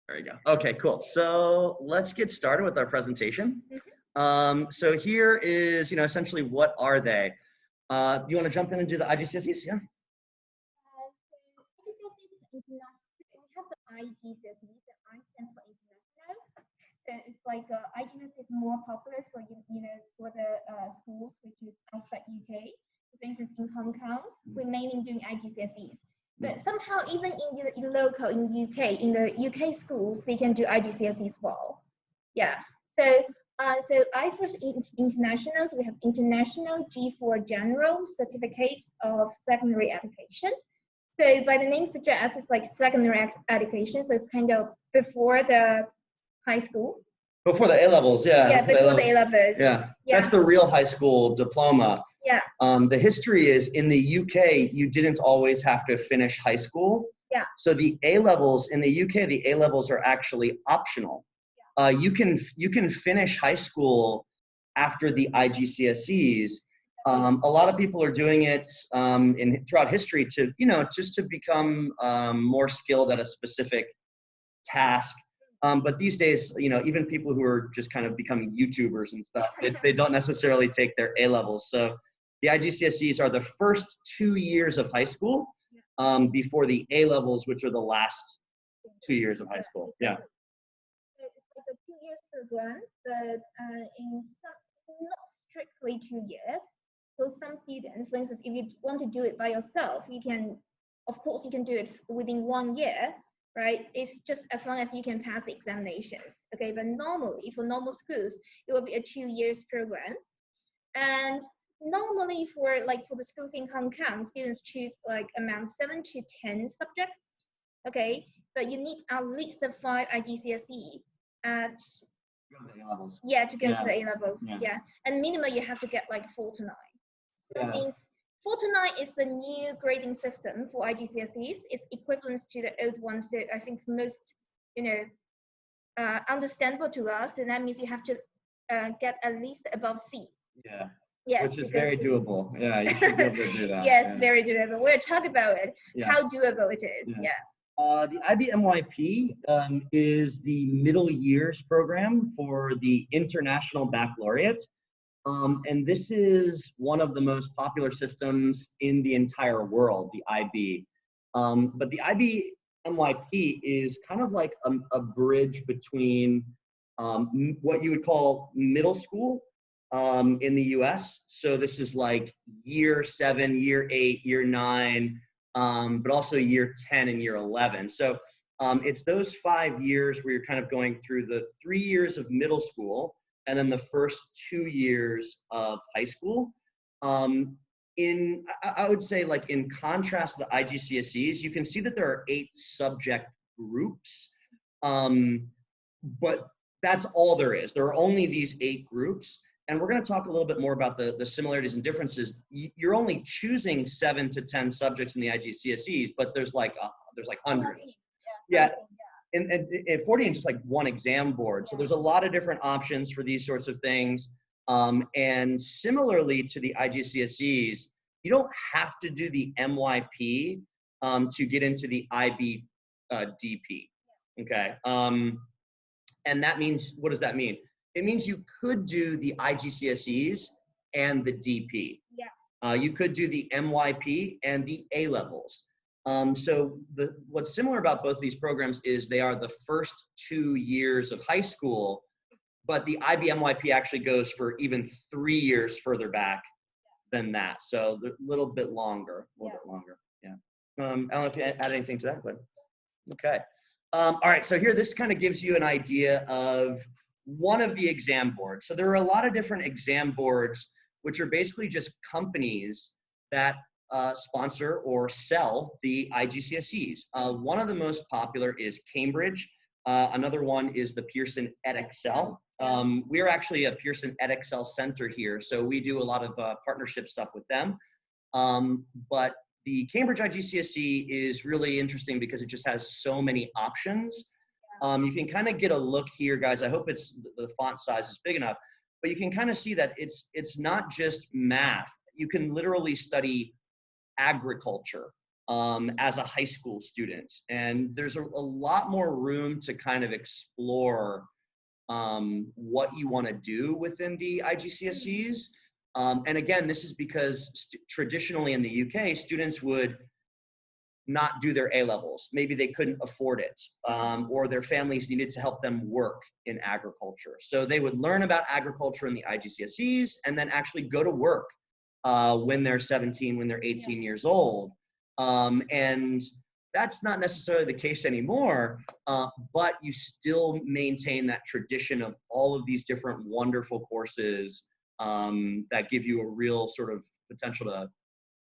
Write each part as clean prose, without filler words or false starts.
There you go. Okay, cool. So let's get started with our presentation. So here is, essentially what are they? You want to jump in and do the IGCSEs? Yeah. So we have the IGCSE, the I stands for international. So it's like IGCSE is more popular for for the schools, which is outside UK. For instance, in Hong Kong, we're mainly doing IGCSEs. But somehow, even in local in UK, in the UK schools, they can do IGCSE as well. Yeah. So I first internationals, we have international G4 general certificates of secondary education. So by the name suggests, it's like secondary education. So it's kind of before the high school. Before the A-levels, yeah. Yeah, before the A-levels. Yeah, that's the real high school diploma. Yeah. The history is in the UK, you didn't always have to finish high school. Yeah. So the A-levels in the UK, the A-levels are actually optional. Yeah. You can finish high school after the IGCSEs. A lot of people are doing it throughout history to just to become more skilled at a specific task. But these days, even people who are just kind of becoming YouTubers and stuff, they don't necessarily take their A-levels. So the IGCSEs are the first 2 years of high school before the A-levels, which are the last 2 years of high school. Yeah. It's like a 2 years program, but not strictly 2 years. So some students, for instance, if you want to do it by yourself, of course, you can do it within 1 year. Right? It's just as long as you can pass the examinations. Okay, but normally for normal schools, it will be a 2 years program. And normally for the schools in Hong Kong, students choose like around 7 to 10 subjects. Okay, but you need at least 5 IGCSE at to go to the A-levels. Yeah, and minimum you have to get like 4 to 9. So that means 4 to 9 is the new grading system for IGCSEs. It's equivalent to the old one, so I think it's most, understandable to us. And that means you have to get at least above C. Yeah. Yes. Which is very doable. Yeah, you should be able to do that. Yes, very doable. We'll talk about it. Yeah. How doable it is. Yeah. The IBMYP is the middle years program for the International Baccalaureate. And this is one of the most popular systems in the entire world, the IB. But the IBMYP is kind of like a bridge between what you would call middle school in the US. So this is like year 7, year 8, year 9, but also year 10 and year 11. So it's those 5 years where you're kind of going through the 3 years of middle school and then the first 2 years of high school. I would say, like, in contrast to the IGCSEs, you can see that there are 8 subject groups, but that's all there is. There are only these 8 groups, and we're going to talk a little bit more about the similarities and differences. You're only choosing 7 to 10 subjects in the IGCSEs, but there's like hundreds. Yeah. And 40 is just like one exam board. So there's a lot of different options for these sorts of things. And similarly to the IGCSEs, you don't have to do the MYP to get into the IBDP. Okay. And that means, what does that mean? It means you could do the IGCSEs and the DP. Yeah. You could do the MYP and the A-levels. So what's similar about both of these programs is they are the first 2 years of high school, but the IBMYP actually goes for even 3 years further back than that. So a little bit longer, Yeah. I don't know if you add anything to that, but okay. All right, so here, this kind of gives you an idea of one of the exam boards. So there are a lot of different exam boards, which are basically just companies that sponsor or sell the IGCSEs. One of the most popular is Cambridge. Another one is the Pearson EdExcel. We're actually a Pearson EdExcel center here, so we do a lot of partnership stuff with them. But the Cambridge IGCSE is really interesting because it just has so many options. You can kind of get a look here, guys. I hope the font size is big enough, but you can kind of see that it's not just math. You can literally study agriculture. as a high school student. And there's a lot more room to kind of explore what you want to do within the IGCSEs. And again, this is because traditionally in the UK, students would not do their A-levels. Maybe they couldn't afford it, or their families needed to help them work in agriculture. So they would learn about agriculture in the IGCSEs and then actually go to work when they're 17, when they're 18 years old. And that's not necessarily the case anymore, but you still maintain that tradition of all of these different wonderful courses that give you a real sort of potential to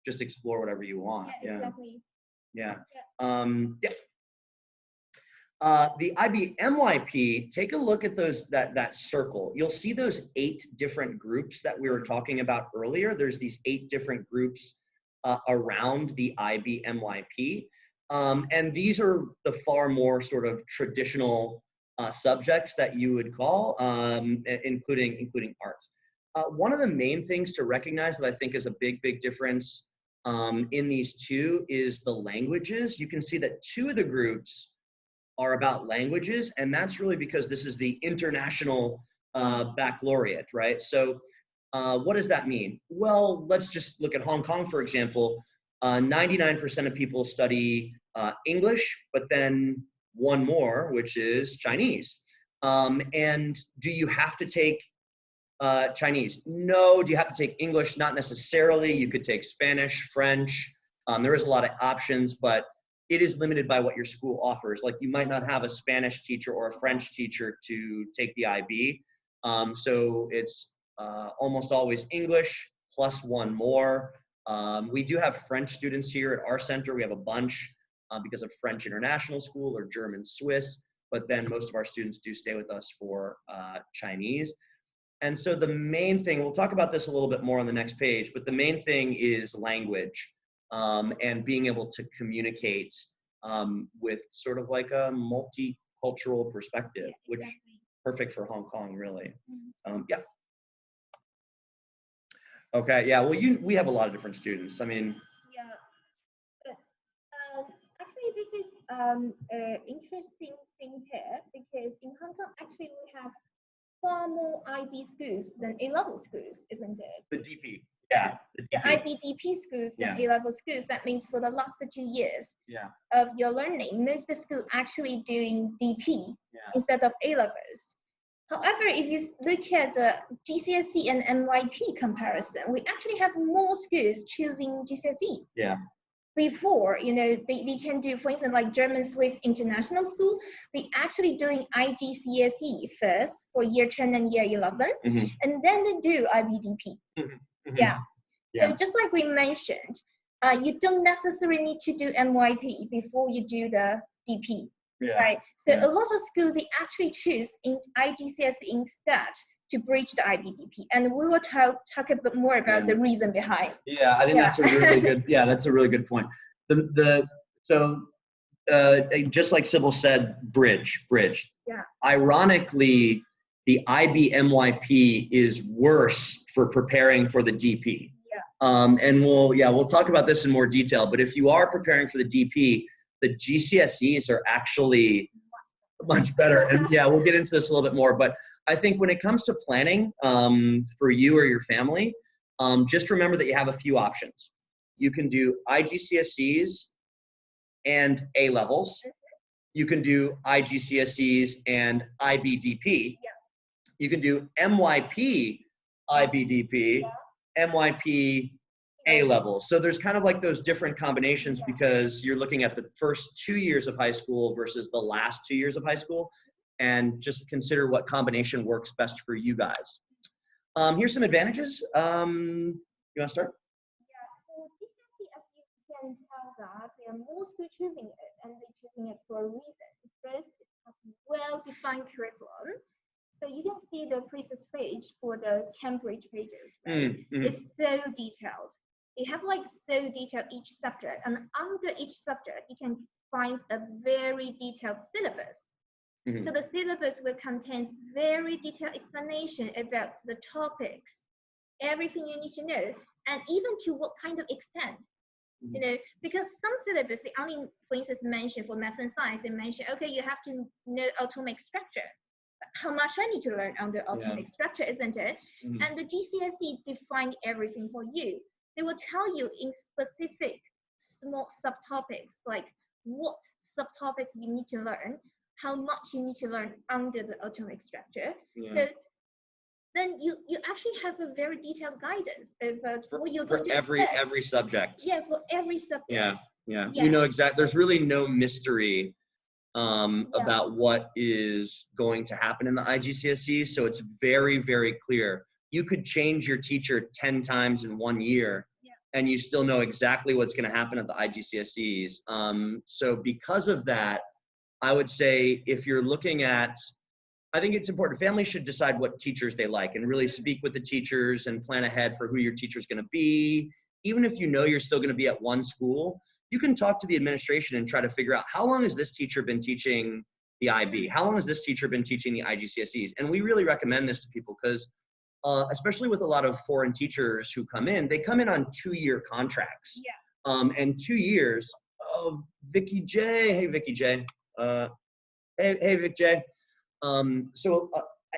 just explore whatever you want. Yeah, exactly. Yeah. The IBMYP, take a look at that circle. You'll see those 8 different groups that we were talking about earlier. There's these 8 different groups around the IBMYP. And these are the far more sort of traditional subjects that you would call, including arts. One of the main things to recognize that I think is a big difference in these two is the languages. You can see that 2 of the groups are about languages, and that's really because this is the international baccalaureate, right? So what does that mean? Well, let's just look at Hong Kong, for example. 99% of people study English, but then one more, which is Chinese. And do you have to take Chinese? No. Do you have to take English? Not necessarily. You could take Spanish, French. There is a lot of options, but it is limited by what your school offers. Like you might not have a Spanish teacher or a French teacher to take the IB. So it's almost always English plus one more. We do have French students here at our center. We have a bunch because of French International School or German Swiss, but then most of our students do stay with us for Chinese. And so the main thing, we'll talk about this a little bit more on the next page, but the main thing is language and being able to communicate with sort of like a multicultural perspective, which is perfect for Hong Kong, really. Yeah. Okay, yeah, well, we have a lot of different students. I mean. Yeah, but actually this is an interesting thing here, because in Hong Kong, actually we have far more IB schools than A-level schools, isn't it? The DP, yeah. The IBDP schools than A-level schools. That means for the last 2 years of your learning, most of the schools actually doing DP instead of A-levels. However, if you look at the GCSE and MYP comparison, we actually have more schools choosing GCSE. Yeah. Before, you know, they can do, for instance, like German Swiss International School, we actually doing IGCSE first for year 10 and year 11, and then they do IBDP. Yeah. So just like we mentioned, you don't necessarily need to do MYP before you do the DP. Right. So a lot of schools, they actually choose in IGCSE instead to bridge the IBDP, and we will talk a bit more about the reason behind. Yeah, I think that's a really good. Yeah, that's a really good point. Just like Sybil said, bridge. Yeah. Ironically, the IBMYP is worse for preparing for the DP. Yeah. And we'll talk about this in more detail. But if you are preparing for the DP, the GCSEs are actually much better. And yeah, we'll get into this a little bit more. But I think when it comes to planning for you or your family, just remember that you have a few options. You can do IGCSEs and A-levels. You can do IGCSEs and IBDP. You can do MYP, IBDP, MYP, A-levels. So there's kind of like those different combinations because you're looking at the first 2 years of high school versus the last 2 years of high school, and just consider what combination works best for you guys. Here's some advantages. You want to start? Yeah, so GCSE, as you can tell that there are more schools choosing it, and they're choosing it for a reason. First, it has well-defined curriculum. So you can see the previous page for the Cambridge pages, right? It's so detailed. They have like so detailed each subject, and under each subject, you can find a very detailed syllabus. So the syllabus will contain very detailed explanation about the topics, everything you need to know, and even to what kind of extent You know, because some syllabus, they only, for instance, mention for math and science, they mention, okay, you have to know atomic structure. But how much I need to learn on the atomic structure, isn't it? And the GCSE define everything for you. They will tell you in specific small subtopics, like what subtopics you need to learn, how much you need to learn under the atomic structure. So then you actually have a very detailed guidance of what you're going to every subject. Yeah, for every subject. Yeah. You know exactly. There's really no mystery about what is going to happen in the IGCSE. So it's very, very clear. You could change your teacher 10 times in 1 year, and you still know exactly what's going to happen at the IGCSEs. So because of that, I would say if you're looking at, I think it's important, families should decide what teachers they like and really speak with the teachers and plan ahead for who your teacher's going to be. Even if you know you're still going to be at one school, you can talk to the administration and try to figure out how long has this teacher been teaching the IB? How long has this teacher been teaching the IGCSEs? And we really recommend this to people because especially with a lot of foreign teachers who come in, they come in on 2-year contracts. And 2 years of Vicky J. Hey, Vicky J. Hey, Vic J. So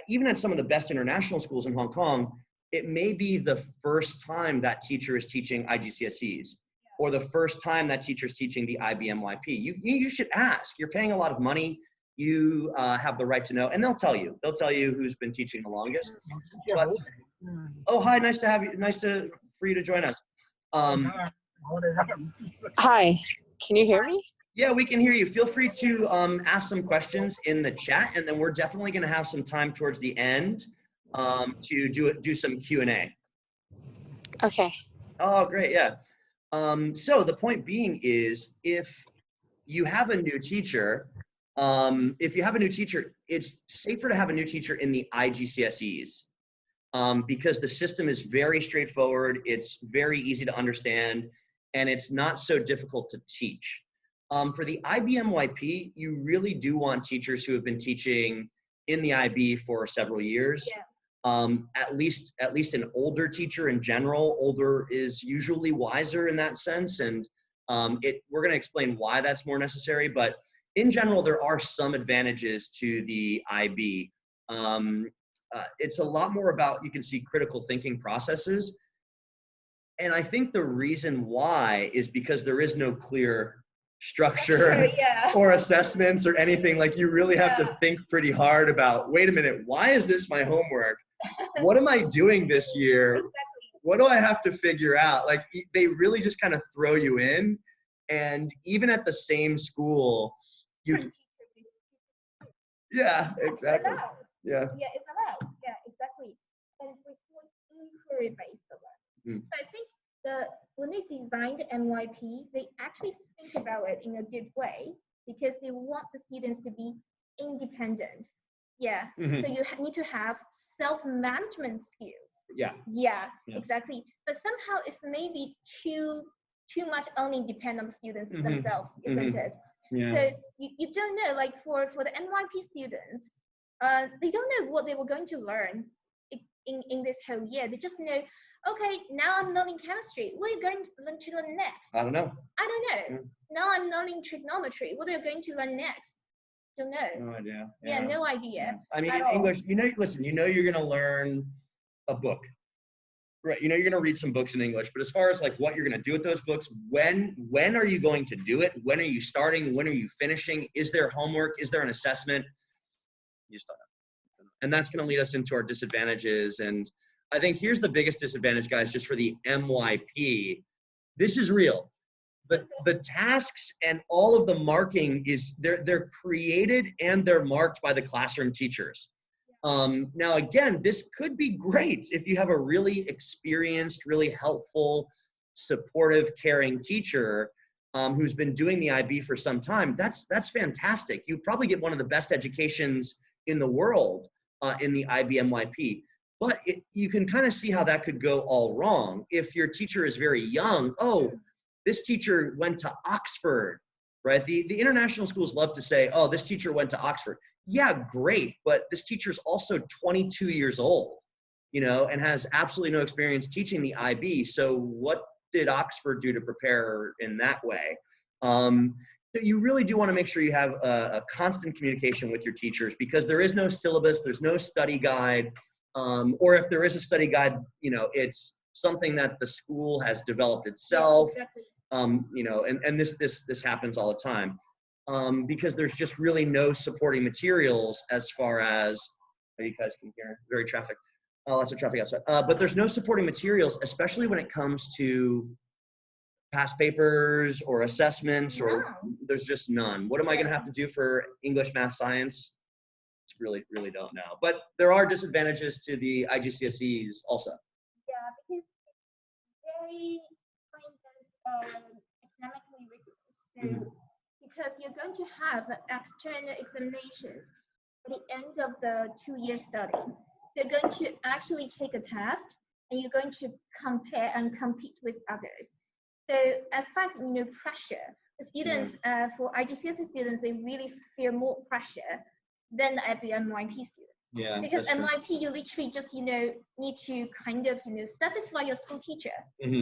even at some of the best international schools in Hong Kong, it may be the first time that teacher is teaching IGCSEs or the first time that teacher is teaching the IBMYP. You should ask. You're paying a lot of money. You have the right to know, and they'll tell you. They'll tell you who's been teaching the longest. But, oh, hi, nice to have you. For you to join us. Hi, can you hear me? Yeah, we can hear you. Feel free to ask some questions in the chat, and then we're definitely going to have some time towards the end to do some Q&A. Okay. Oh, great, yeah. So the point being is, if you have a new teacher, it's safer to have a new teacher in the IGCSEs because the system is very straightforward, it's very easy to understand, and it's not so difficult to teach. For the IBMYP, you really do want teachers who have been teaching in the IB for several years. At least an older teacher in general. Older is usually wiser in that sense, and we're going to explain why that's more necessary. But in general, there are some advantages to the IB. It's a lot more about, you can see, critical thinking processes. And I think the reason why is because there is no clear structure or assessments or anything. Like, you really have to think pretty hard about, wait a minute, why is this my homework? What am I doing this year? What do I have to figure out? Like, they really just kind of throw you in. And even at the same school, yeah, exactly. Yeah, it's allowed. Yeah, exactly. And it's inquiry based learning. So I think when they designed the MYP, they actually think about it in a good way because they want the students to be independent. So you need to have self-management skills. Exactly. But somehow it's maybe too much only depend on the students themselves, isn't it? So you don't know, like for the NYP students, they don't know what they were going to learn in this whole year. They just know, okay, now I'm learning chemistry. What are you going to learn next? I don't know. Now I'm learning trigonometry. What are you going to learn next? Don't know. No idea. No idea. I mean, in English, listen, you're going to learn a book. Right, you're going to read some books in English, but as far as like what you're going to do with those books, when are you going to do it? When are you starting? When are you finishing? Is there homework? Is there an assessment? You just don't know. And that's going to lead us into our disadvantages. And I think here's the biggest disadvantage, guys, just for the MYP. This is real. The tasks and all of the marking they're created and they're marked by the classroom teachers. Now, again, this could be great if you have a really experienced, really helpful, supportive, caring teacher who's been doing the IB for some time. That's fantastic. You probably get one of the best educations in the world in the IBMYP. But you can kind of see how that could go all wrong. If your teacher is very young, oh, this teacher went to Oxford, right? The international schools love to say, oh, this teacher went to Oxford. Yeah, great, but this teacher's also 22 years old, and has absolutely no experience teaching the IB. So what did Oxford do to prepare in that way? So you really do want to make sure you have a constant communication with your teachers, because there is no syllabus, there's no study guide, or if there is a study guide, you know, it's something that the school has developed itself. Yes, exactly. You know, and this happens all the time, because there's just really no supporting materials as far as, you guys can hear, very traffic, lots of traffic outside, but there's no supporting materials, especially when it comes to past papers or assessments, or there's just none. What am I going to have to do for English, math, science? Really don't know. But there are disadvantages to the IGCSEs also. Yeah, because it's very kind of economically rigorous. So because you're going to have external examinations at the end of the 2-year study. So you're going to actually take a test, and you're going to compare and compete with others. So as far as, you know, pressure, the students, for IGCSE students, they really feel more pressure than the IBMYP students. Yeah. Because MYP, you literally just, you know, need to kind of, you know, satisfy your school teacher.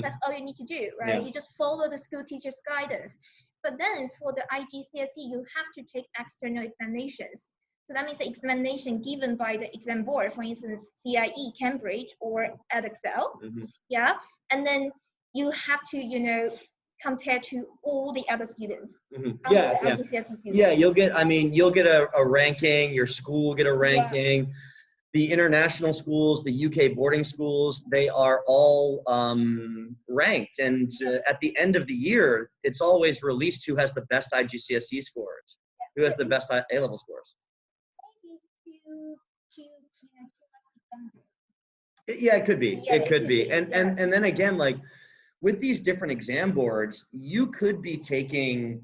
That's all you need to do, right? Yeah. You just follow the school teacher's guidance. But then for the IGCSE, you have to take external examinations. So that means the examination given by the exam board, for instance, CIE, Cambridge, or Edexcel. Yeah. And then you have to, you know, compare to all the other students. IGCSE students. Yeah, you'll get, I mean, you'll get a ranking, your school will get a ranking. The international schools, the UK boarding schools, they are all ranked. And at the end of the year, it's always released who has the best IGCSE scores, who has the best A-level scores. Yeah, it could be. It could be. And then again, like, with these different exam boards, you could be taking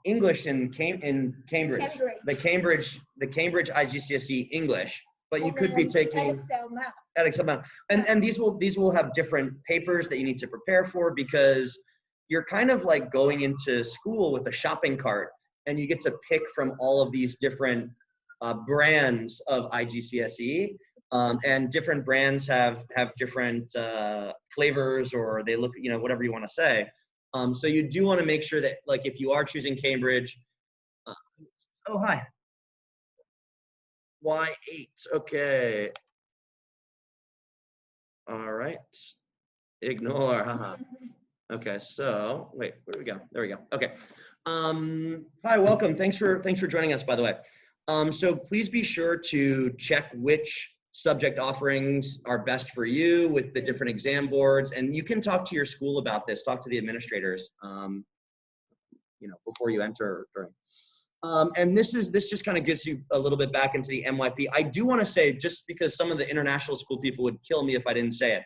English in Cambridge, the Cambridge IGCSE English, but you could be taking Edexcel math. And these will have different papers that you need to prepare for, because you're kind of like going into school with a shopping cart, and you get to pick from all of these different brands of IGCSE. And different brands have different flavors, or they look, you know, whatever you want to say. So you do want to make sure that, like, if you are choosing Cambridge, oh, hi. Y8, okay. All right. Ignore, haha. Okay, so, wait, where do we go? There we go, okay. Hi, welcome, thanks for joining us, by the way. So please be sure to check which subject offerings are best for you with the different exam boards, and you can talk to your school about this, talk to the administrators, you know, before you enter. And this just kind of gets you a little bit back into the MYP. I do want to say, just because some of the international school people would kill me if I didn't say it,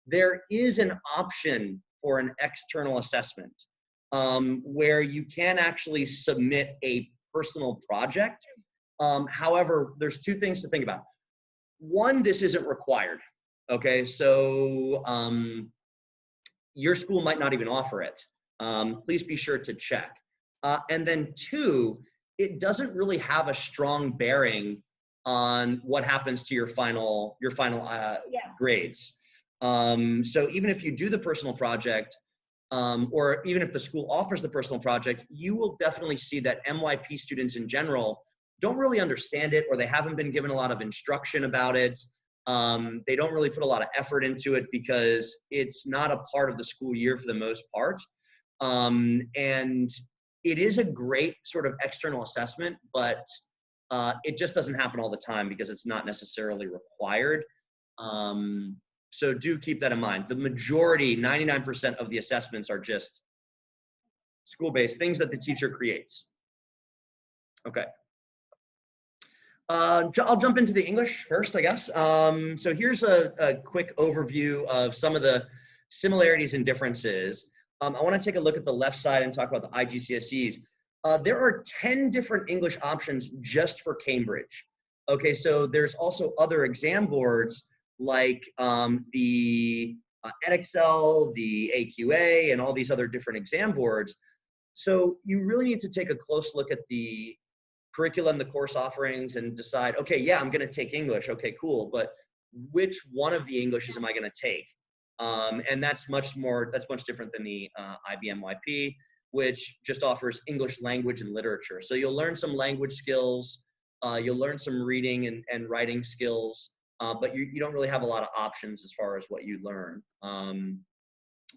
there is an option for an external assessment where you can actually submit a personal project. However, there's two things to think about. One, this isn't required, okay? So your school might not even offer it. Please be sure to check. And then two, it doesn't really have a strong bearing on what happens to your final grades. So even if you do the personal project, or even if the school offers the personal project, you will definitely see that MYP students in general don't really understand it, or they haven't been given a lot of instruction about it. They don't really put a lot of effort into it because it's not a part of the school year for the most part. And it is a great sort of external assessment, but it just doesn't happen all the time because it's not necessarily required. So do keep that in mind. The majority, 99% of the assessments are just school-based, things that the teacher creates. Okay. I'll jump into the English first, I guess. So here's a quick overview of some of the similarities and differences. I want to take a look at the left side and talk about the IGCSEs. There are 10 different English options just for Cambridge. Okay, so there's also other exam boards like the Edexcel, the AQA, and all these other different exam boards. So you really need to take a close look at the curriculum, the course offerings, and decide, okay, yeah, I'm going to take English. Okay, cool. But which one of the Englishes am I going to take? And that's much different than the IBMYP, which just offers English language and literature. So you'll learn some language skills, you'll learn some reading and writing skills, but you don't really have a lot of options as far as what you learn,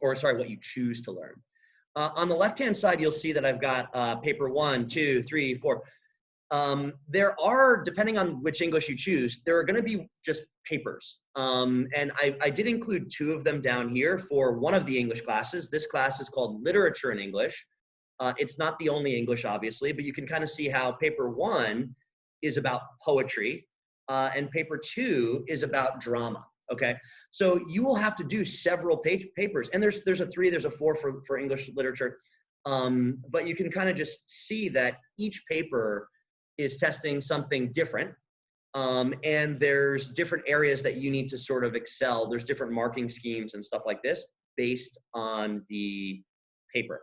what you choose to learn. On the left-hand side, you'll see that I've got paper 1, 2, 3, 4. There are, depending on which English you choose, there are going to be just papers. And I did include 2 of them down here for one of the English classes. This class is called Literature in English. It's not the only English, obviously, but you can kind of see how paper 1 is about poetry, and paper 2 is about drama. Okay, so you will have to do several papers, and there's a 3, there's a 4 for English literature, but you can kind of just see that each paper is testing something different, and there's different areas that you need to sort of excel. There's different marking schemes and stuff like this based on the paper.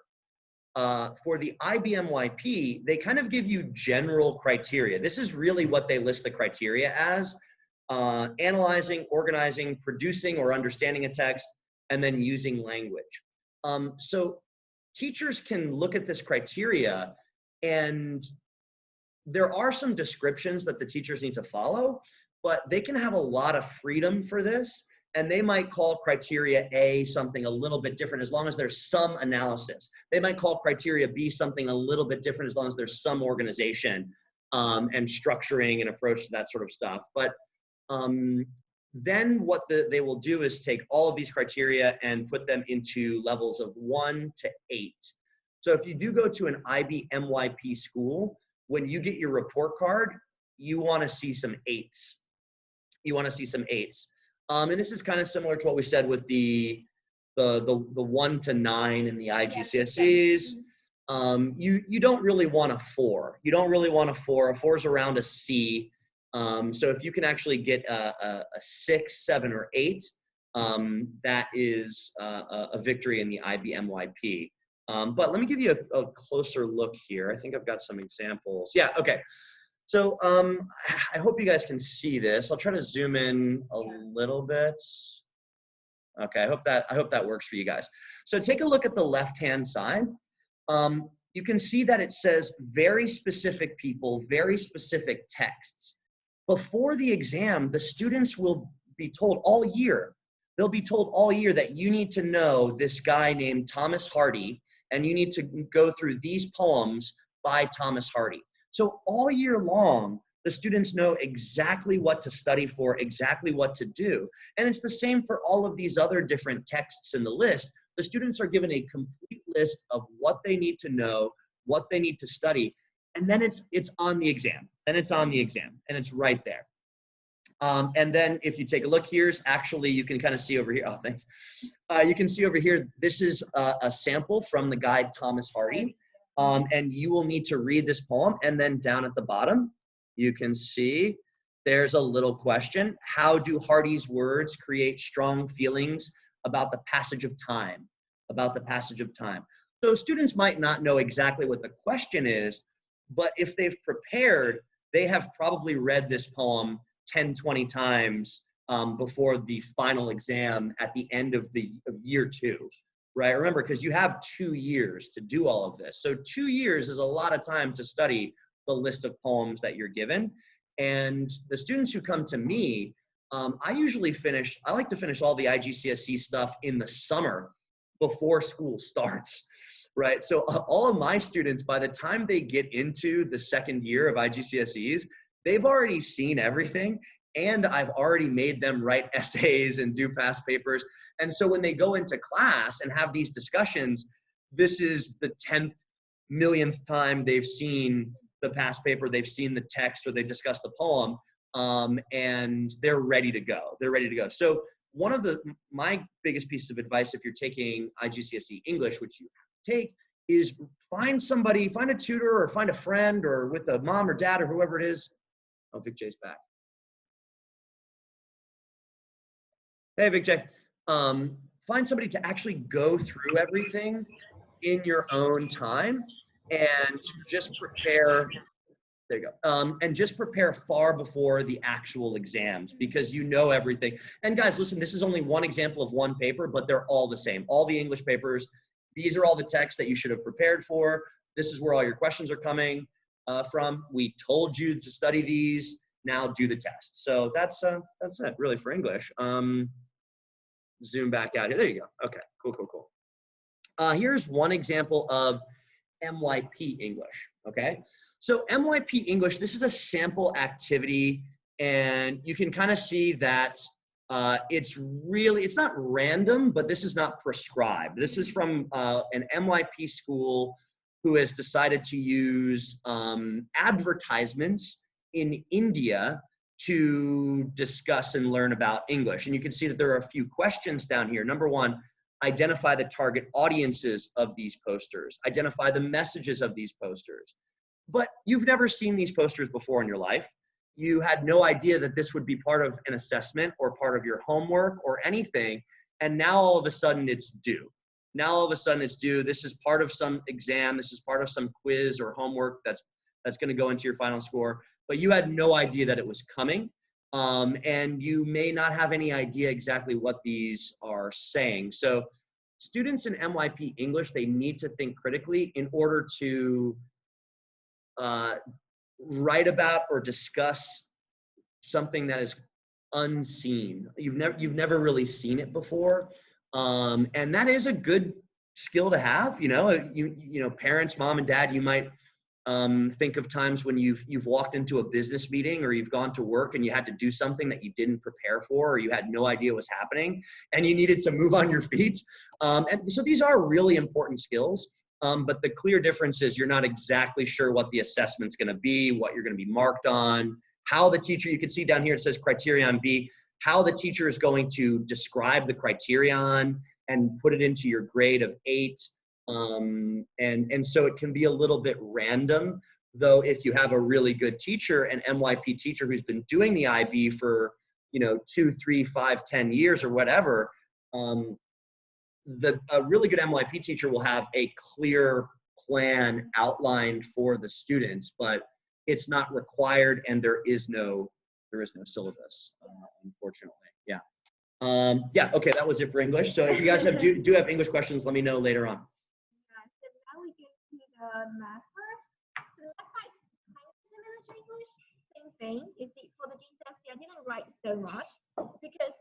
For the IBMYP, they kind of give you general criteria. This is really what they list the criteria as: analyzing, organizing, producing or understanding a text, and then using language. So teachers can look at this criteria, and there are some descriptions that the teachers need to follow, but they can have a lot of freedom for this, and they might call criteria A something a little bit different as long as there's some analysis. They might call criteria B something a little bit different as long as there's some organization and structuring and approach to that sort of stuff. But then what they will do is take all of these criteria and put them into levels of 1 to 8. So if you do go to an IBMYP school, when you get your report card, you want to see some 8s. You want to see some 8s. And this is kind of similar to what we said with the 1 to 9 in the IGCSEs. You don't really want a 4. You don't really want a 4. A 4 is around a C. So if you can actually get a 6, 7, or 8, that is a victory in the IBMYP. But let me give you a closer look here. I think I've got some examples. Yeah, okay. So I hope you guys can see this. I'll try to zoom in a little bit. Okay, I hope that works for you guys. So take a look at the left-hand side. You can see that it says very specific people, very specific texts. Before the exam, the students will be told all year, they'll be told all year that you need to know this guy named Thomas Hardy, and you need to go through these poems by Thomas Hardy. So all year long, the students know exactly what to study for, exactly what to do. And it's the same for all of these other different texts in the list. The students are given a complete list of what they need to know, what they need to study, and then it's on the exam. And it's on the exam, and it's right there. And then if you take a look, here's actually, you can kind of see over here, oh, thanks. You can see over here, this is a sample from the guide Thomas Hardy. And you will need to read this poem, and then down at the bottom, you can see there's a little question. How do Hardy's words create strong feelings about the passage of time? About the passage of time. So students might not know exactly what the question is, but if they've prepared, they have probably read this poem 10, 20 times before the final exam at the end of year 2. Right, remember, because you have 2 years to do all of this. So 2 years is a lot of time to study the list of poems that you're given. And the students who come to me, I like to finish all the IGCSE stuff in the summer before school starts, right? So all of my students, by the time they get into the second year of IGCSEs, they've already seen everything. And I've already made them write essays and do past papers. And so when they go into class and have these discussions, this is the 10th millionth time they've seen the past paper, they've seen the text, or they've discussed the poem, and they're ready to go. They're ready to go. So one of my biggest pieces of advice, if you're taking IGCSE English, which you take, is find a tutor or find a friend or with a mom or dad or whoever it is. Oh, Vic J's back. Hey, Vic J. Find somebody to actually go through everything in your own time and just prepare There you go. And just prepare far before the actual exams because you know everything. And guys, listen, this is only one example of one paper, but they're all the same. All the English papers, these are all the texts that you should have prepared for. This is where all your questions are coming from. We told you to study these. Now do the test. So that's it really for English. Zoom back out here. There you go. Okay, cool. Here's one example of MYP English, okay? So MYP English, this is a sample activity, and you can kind of see that it's not random, but this is not prescribed. This is from an MYP school who has decided to use advertisements in India to discuss and learn about English. And you can see that there are a few questions down here. Number one, identify the target audiences of these posters. Identify the messages of these posters. But you've never seen these posters before in your life. You had no idea that this would be part of an assessment or part of your homework or anything. And now all of a sudden it's due. Now all of a sudden it's due. This is part of some exam. This is part of some quiz or homework that's going to go into your final score. But you had no idea that it was coming. And you may not have any idea exactly what these are saying. So students in MYP English, they need to think critically in order to write about or discuss something that is unseen. You've never really seen it before. And that is a good skill to have. You know, parents, mom and dad, you might think of times when you've walked into a business meeting or you've gone to work and you had to do something that you didn't prepare for, or you had no idea was happening and you needed to move on your feet. And so these are really important skills. But the clear difference is you're not exactly sure what the assessment's going to be, what you're going to be marked on, how the teacher, you can see down here it says criterion B, how the teacher is going to describe the criterion and put it into your grade of 8. And so it can be a little bit random, though if you have a really good teacher, an MYP teacher who's been doing the IB for, 2, 3, 5, 10 years or whatever, a really good MYP teacher will have a clear plan outlined for the students, but it's not required and there is no syllabus, unfortunately. Yeah. Okay, that was it for English. So if you guys do have English questions, let me know later on. So now we get to the math part. So math part is kind of similar to English, same thing. You see, for the GCSE, I didn't write so much because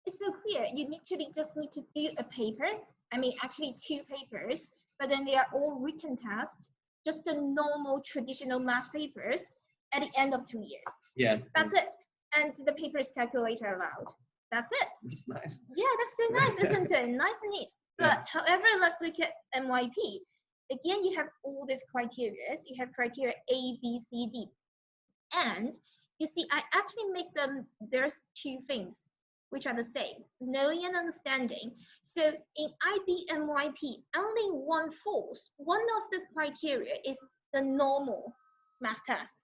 it's so clear. You literally just need to do a paper. I mean, actually 2 papers, but then they are all written tests, just the normal traditional math papers at the end of 2 years. Yeah. That's it. And the paper is calculated aloud. That's it. That's nice. Yeah, that's so nice, isn't it? Nice and neat. But however, let's look at MYP. Again, you have all these criteria. You have criteria A, B, C, D. And you see, I actually make them, there's 2 things which are the same, knowing and understanding. So in IBMYP, only 1/4. One of the criteria is the normal math test.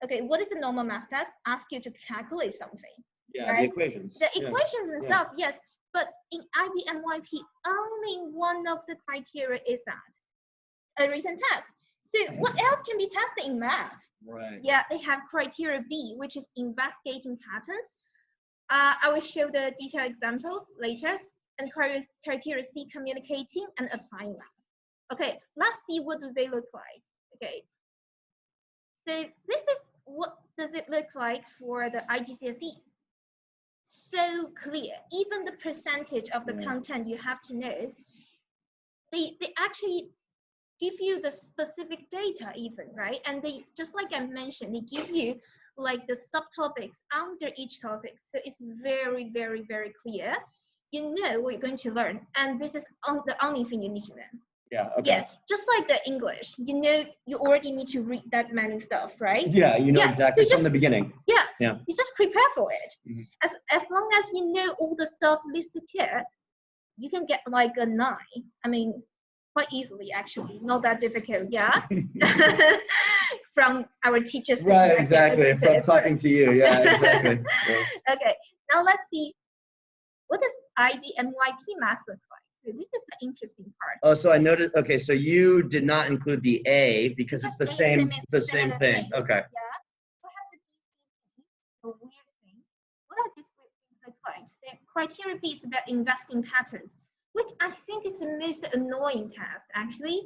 Okay, what is the normal math test? Ask you to calculate something. Yeah, right? The equations. The equations and stuff, yes. But in IBMYP, only one of the criteria is that, a written test. So what else can be tested in math? Right. Yeah, they have criteria B, which is investigating patterns. I will show the detailed examples later. And criteria C, communicating and applying math. Okay, let's see what do they look like. Okay, so this is what does it look like for the IGCSEs. So clear, even the percentage of the content you have to know. They actually give you the specific data even, right? And they, just like I mentioned, they give you like the subtopics under each topic. So it's very, very, very clear. You know what you're going to learn. And this is the only thing you need to learn. Yeah, okay. Yeah, just like the English, you know, you already need to read that many stuff, right? Yeah, you know exactly so from the beginning. Yeah, yeah. You just prepare for it. As long as you know all the stuff listed here, you can get like a 9. I mean, quite easily, actually. Not that difficult, yeah? From our teachers. Right, exactly. From talking to you, yeah, exactly. Yeah. Okay, now let's see, what does IBMYP math look like? So this is the interesting part. Oh, so I noticed. Okay, so you did not include the A because it's the same thing. Okay. Yeah. What have the BCD, the weird thing? What are these weird things look like? The criteria B is about investing patterns, which I think is the most annoying task, actually.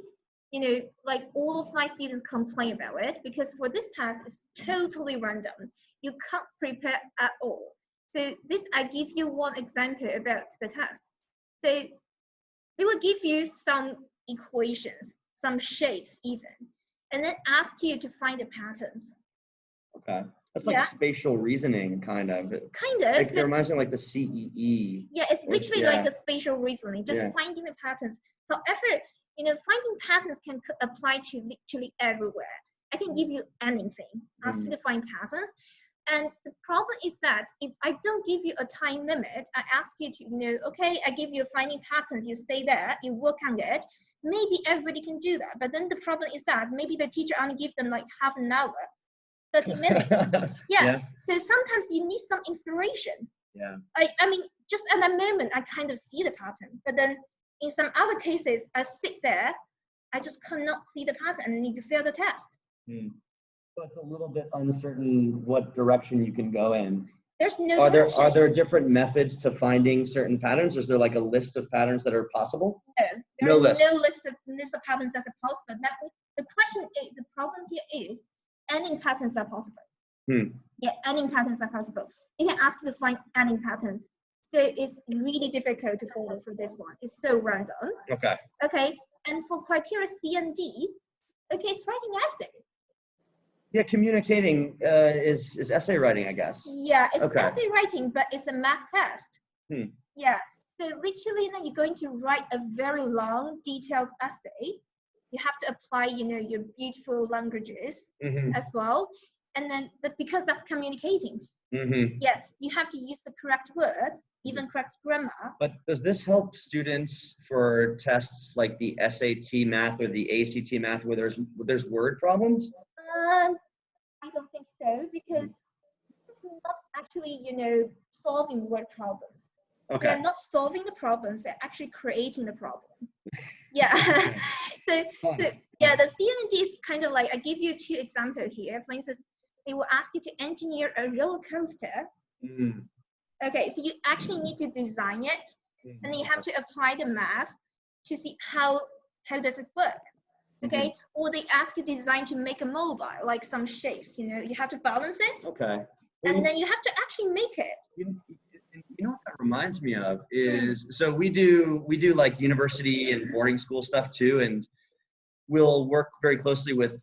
You know, like all of my students complain about it because for this task, it's totally random. You can't prepare at all. So this, I give you one example about the task. So they will give you some equations, some shapes even, and then ask you to find the patterns. Okay. That's like spatial reasoning, kind of. Kind of. Like, it reminds me of like the CEE. Yeah, it's literally like a spatial reasoning, just finding the patterns. However, you know, finding patterns can apply to literally everywhere. I can give you anything, ask you to find patterns. And the problem is that if I don't give you a time limit, I ask you to, you know, okay, I give you finding patterns, you stay there, you work on it. Maybe everybody can do that. But then the problem is that maybe the teacher only give them like half an hour, 30 minutes. So sometimes you need some inspiration. Yeah. I mean, just at that moment, I kind of see the pattern. But then in some other cases, I sit there, I just cannot see the pattern and need to fail the test. So it's a little bit uncertain what direction you can go in. There's no Are there different methods to finding certain patterns? Is there like a list of patterns that are possible? No, there's no list of patterns that are possible. The question is, the problem here is, any patterns are possible. Yeah, any patterns are possible. You can ask to find any patterns. So it's really difficult to follow for this one. It's so random. Okay. Okay, and for criteria C and D, okay, it's writing essay. Yeah, communicating is essay writing, I guess. Yeah, it's essay writing, but it's a math test. Yeah, so literally now you're going to write a very long, detailed essay. You have to apply, you know, your beautiful languages as well. And then, but because that's communicating, yeah, you have to use the correct word, even correct grammar. But does this help students for tests like the SAT math or the ACT math where there's word problems? I don't think so, because this is not actually, you know, solving word problems. Okay. They're not solving the problems, they're actually creating the problem. Yeah. so yeah, the C&D is kind of like, I give you two examples here. For instance, they will ask you to engineer a roller coaster. Okay, so you actually need to design it, and you have to apply the math to see how does it work. Okay, or they ask you design to make a mobile, like some shapes, you know, you have to balance it. Okay. And then you have to actually make it. You know what that reminds me of is, so we do like university and boarding school stuff too, and we'll work very closely with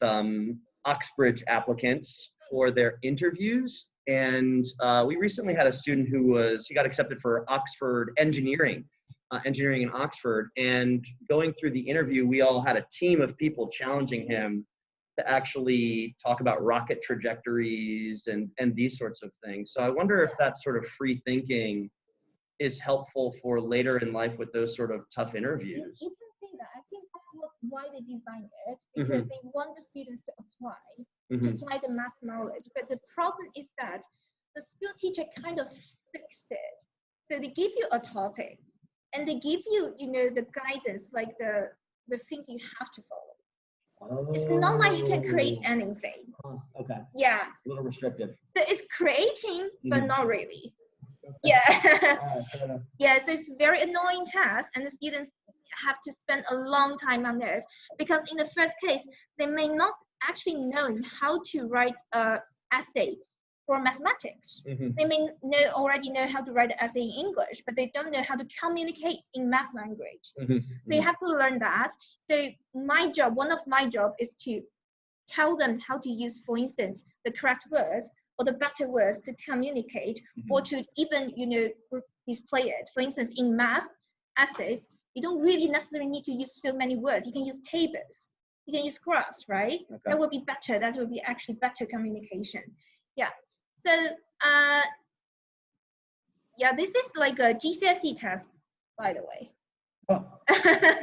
Oxbridge applicants for their interviews. And we recently had a student he got accepted for Oxford engineering in Oxford, and going through the interview, we all had a team of people challenging him to actually talk about rocket trajectories and these sorts of things. So I wonder if that sort of free thinking is helpful for later in life with those sort of tough interviews. You can say that. I think that's why they designed it, because they want the students to apply the math knowledge. But the problem is that the school teacher kind of fixed it. So they give you a topic, and they give you, you know, the guidance, like the things you have to follow. It's not like you can create anything. Okay. Yeah. A little restrictive. So it's creating, but not really. Yeah. Yeah, so it's very annoying task, and the students have to spend a long time on it, because in the first case, they may not actually know how to write an essay for mathematics. They may already know how to write an essay in English, but they don't know how to communicate in math language. So you have to learn that. So my job, one of my job, is to tell them how to use, for instance, the correct words or the better words to communicate, or to even, you know, display it. For instance, in math essays, you don't really necessarily need to use so many words. You can use tables. You can use graphs, right? Okay. That will be better. That will be actually better communication. Yeah. So, yeah, this is like a GCSE test, by the way. Oh,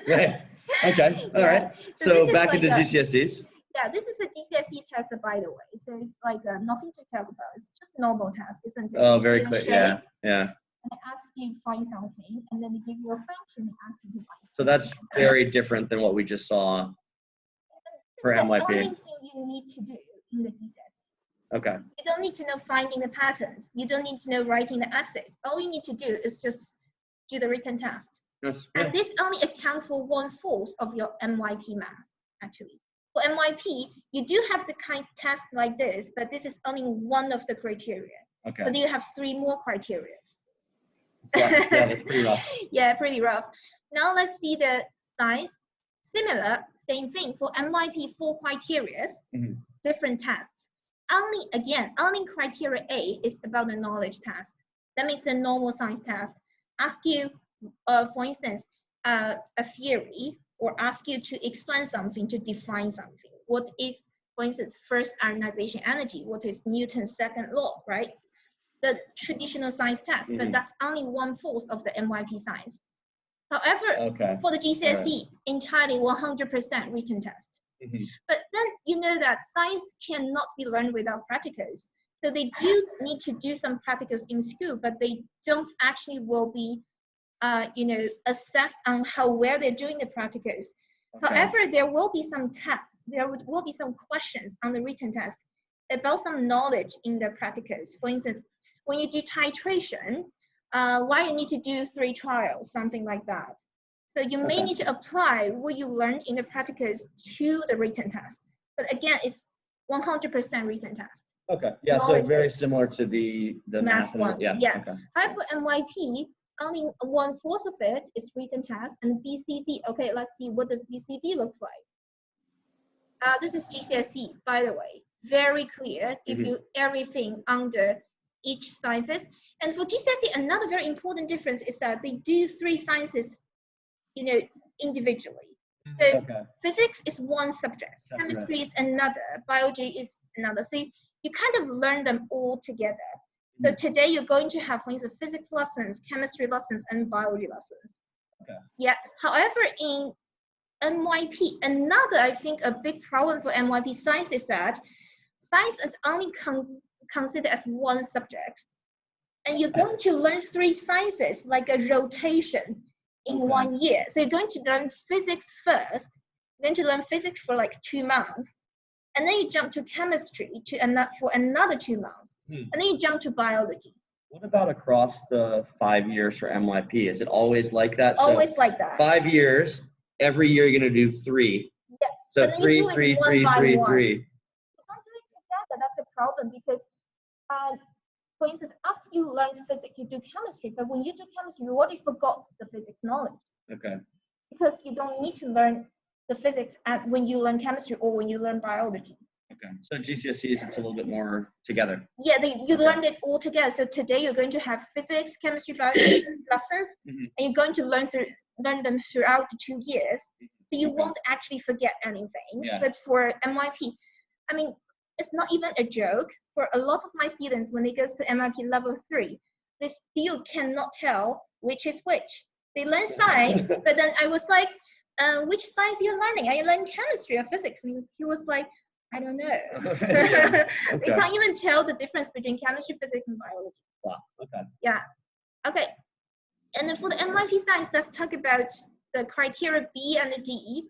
right. Okay. All right. So back like into GCSEs. Yeah, this is a GCSE test, by the way. So it's like nothing to talk about. It's just normal test, isn't it? Oh, very clear. Yeah. Yeah. and they ask you to find something, and then they give you a function and ask you to find something. So that's very different than what we just saw for It's the MYP. only thing you need to do in the GCSE. Okay. You don't need to know finding the patterns. You don't need to know writing the essays. All you need to do is just do the written test. Yes. And this only accounts for 1/4 of your MYP math, actually. For MYP, you do have the kind of test like this, but this is only one of the criteria. Okay. But you have 3 more criteria. Yeah, that's pretty rough. Yeah, pretty rough. Now let's see the size. Similar, same thing for MYP, 4 criteria, different tests. Only criteria A is about the knowledge test. That means the normal science test. Ask you, for instance, a theory, or ask you to explain something, to define something. What is, for instance, first ionization energy? What is Newton's second law, right? The traditional science test, but that's only 1/4 of the MYP science. However, for the GCSE, entirely 100% written test. But then you know that science cannot be learned without practicals. So they do need to do some practicals in school, but they don't actually will be, assessed on how well they're doing the practicals. However, there will be some tests. There will be some questions on the written test about some knowledge in the practicals. For instance, when you do titration, why you need to do 3 trials, something like that. So you may need to apply what you learned in the practicals to the written test. But again, it's 100% written test. Okay. Yeah. So very similar to the math one. Yeah. Okay. However, MYP, only 1/4 of it is written test, and BCD. Okay, let's see what does BCD looks like. This is GCSE, by the way. Very clear. Give you everything under each sciences. And for GCSE, another very important difference is that they do 3 sciences, individually. So physics is one subject, chemistry is another, biology is another. So you kind of learn them all together. So today you're going to have, for instance, physics lessons, chemistry lessons, and biology lessons. Yeah. However, in MYP, another, I think, a big problem for MYP science is that science is only considered as one subject. And you're going to learn 3 sciences, like a rotation in 1 year. So you're going to learn physics first. You're going to learn physics for like 2 months. And then you jump to chemistry for another 2 months. And then you jump to biology. What about across the 5 years for MYP? Is it always like that? Always like that. 5 years, every year you're going to do 3. Yeah. So 3, 3, 3, 3, 3. You don't do it together. That's a problem because, for instance, after you learned physics, you do chemistry. But when you do chemistry, you already forgot the physics knowledge. Okay. Because you don't need to learn the physics when you learn chemistry or when you learn biology. Okay. So GCSEs, it's a little bit more together. Yeah, you learned it all together. So today you're going to have physics, chemistry, biology lessons, and you're going to learn them throughout the 2 years. So you won't actually forget anything. But for MYP, I mean, it's not even a joke. For a lot of my students, when they go to MYP level 3, they still cannot tell which is which. They learn science, but then I was like, which science are you learning? Are you learning chemistry or physics? And he was like, I don't know. They can't even tell the difference between chemistry, physics, and biology. Wow. Okay. Yeah. Okay. And then for the MYP science, let's talk about the criteria B and the D.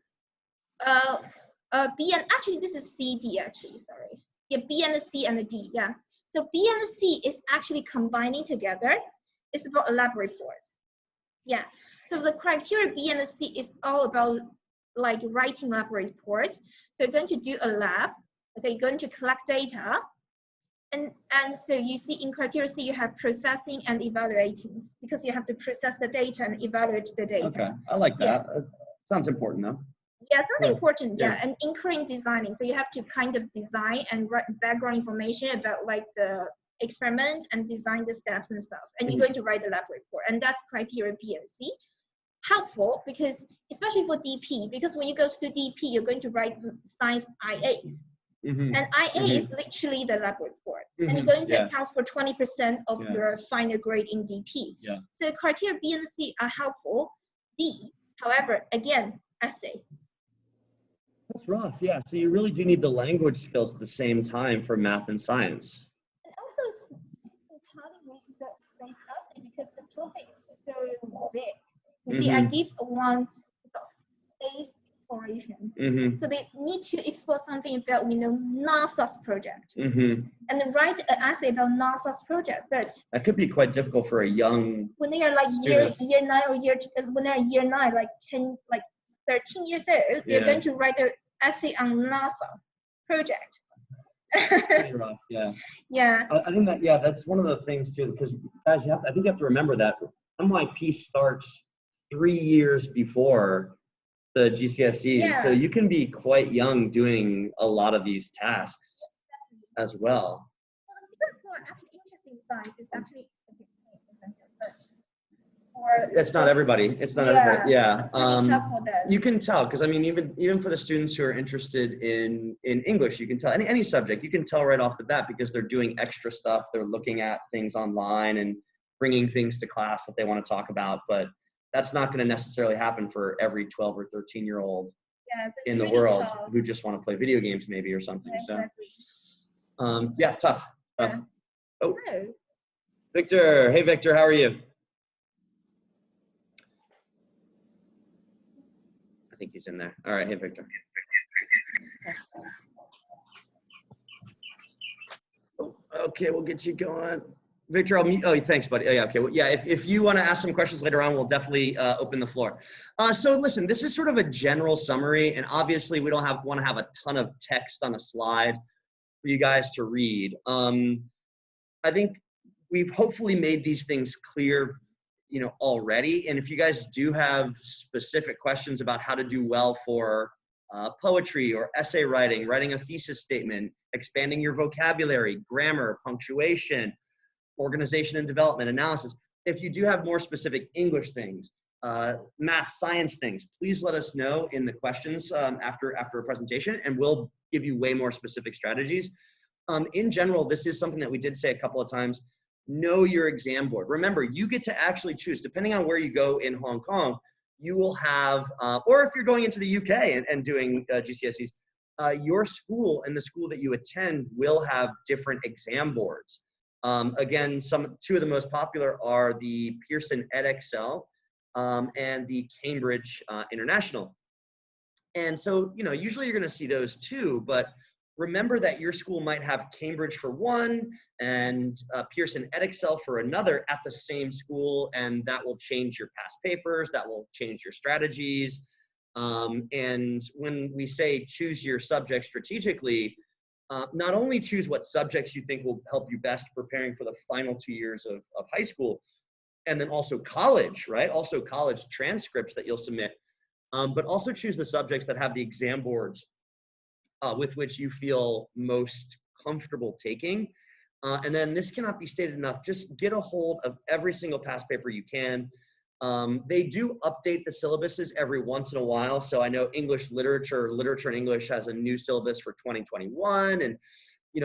B and actually this is CD actually. Sorry. Yeah, B and the C and the D. Yeah. So B and the C is actually combining together. It's about a lab reports. Yeah. So the criteria B and the C is all about like writing lab reports. So you're going to do a lab. Okay, you're going to collect data. And so you see in criteria C, you have processing and evaluating because you have to process the data and evaluate the data. Okay, I like that. Sounds important though. Yeah, sounds important. Yeah, and including designing. So you have to kind of design and write background information about like the experiment and design the steps and stuff. And you're going to write the lab report. And that's criteria B and C. Helpful because, especially for DP, because when you go to DP, you're going to write science IAs. And IA is literally the lab report. And you're going to account for 20% of your final grade in DP. So criteria B and C are helpful. D, however, again, essay. That's rough. Yeah. So you really do need the language skills at the same time for math and science. And also, it's entirely research-based essay because the topic is so big. You see, I give one space exploration. So they need to explore something about NASA's project and write an essay about NASA's project. But that could be quite difficult for a young when they are like year 9 or when they're year 9, like 10, like 13 years old, they're going to write an essay on NASA project. It's pretty rough, yeah. Yeah. I think that that's one of the things too, because guys, I think you have to remember that MYP starts 3 years before the GCSE, so you can be quite young doing a lot of these tasks as well. Well, the students who are actually interested in science is actually it's not everybody. It's not everybody. Yeah. It's really tough for them. You can tell, because I mean, even for the students who are interested in English, you can tell any subject. You can tell right off the bat because they're doing extra stuff. They're looking at things online and bringing things to class that they want to talk about. But that's not going to necessarily happen for every 12 or 13-year-old in the world who just want to play video games, maybe, or something. Exactly. So, yeah, tough. Yeah. Oh, Victor. Hey, Victor. How are you? I think he's in there. All right. Hey, Victor. Oh, okay, we'll get you going. Victor, I'll mute. Oh, thanks, buddy. Oh, yeah, okay. Well, yeah, if you want to ask some questions later on, we'll definitely open the floor. So listen, this is sort of a general summary, and obviously we don't want to have a ton of text on a slide for you guys to read. I think we've hopefully made these things clear, already. And if you guys do have specific questions about how to do well for poetry or essay writing, writing a thesis statement, expanding your vocabulary, grammar, punctuation, organization and development, analysis. If you do have more specific English things, math, science things, please let us know in the questions after a presentation, and we'll give you way more specific strategies. In general, this is something that we did say a couple of times. Know your exam board. Remember, you get to actually choose, depending on where you go in Hong Kong, you will have, or if you're going into the UK and doing GCSEs, your school and the school that you attend will have different exam boards. Again, two of the most popular are the Pearson EdXL and the Cambridge International. And so, usually you're going to see those two, but remember that your school might have Cambridge for one and Pearson EdXL for another at the same school, and that will change your past papers, that will change your strategies. And when we say choose your subject strategically, not only choose what subjects you think will help you best preparing for the final 2 years of high school, and then also college, right? Also college transcripts that you'll submit, but also choose the subjects that have the exam boards with which you feel most comfortable taking. And then this cannot be stated enough, just get a hold of every single past paper you can. They do update the syllabuses every once in a while. So I know English literature and English has a new syllabus for 2021, and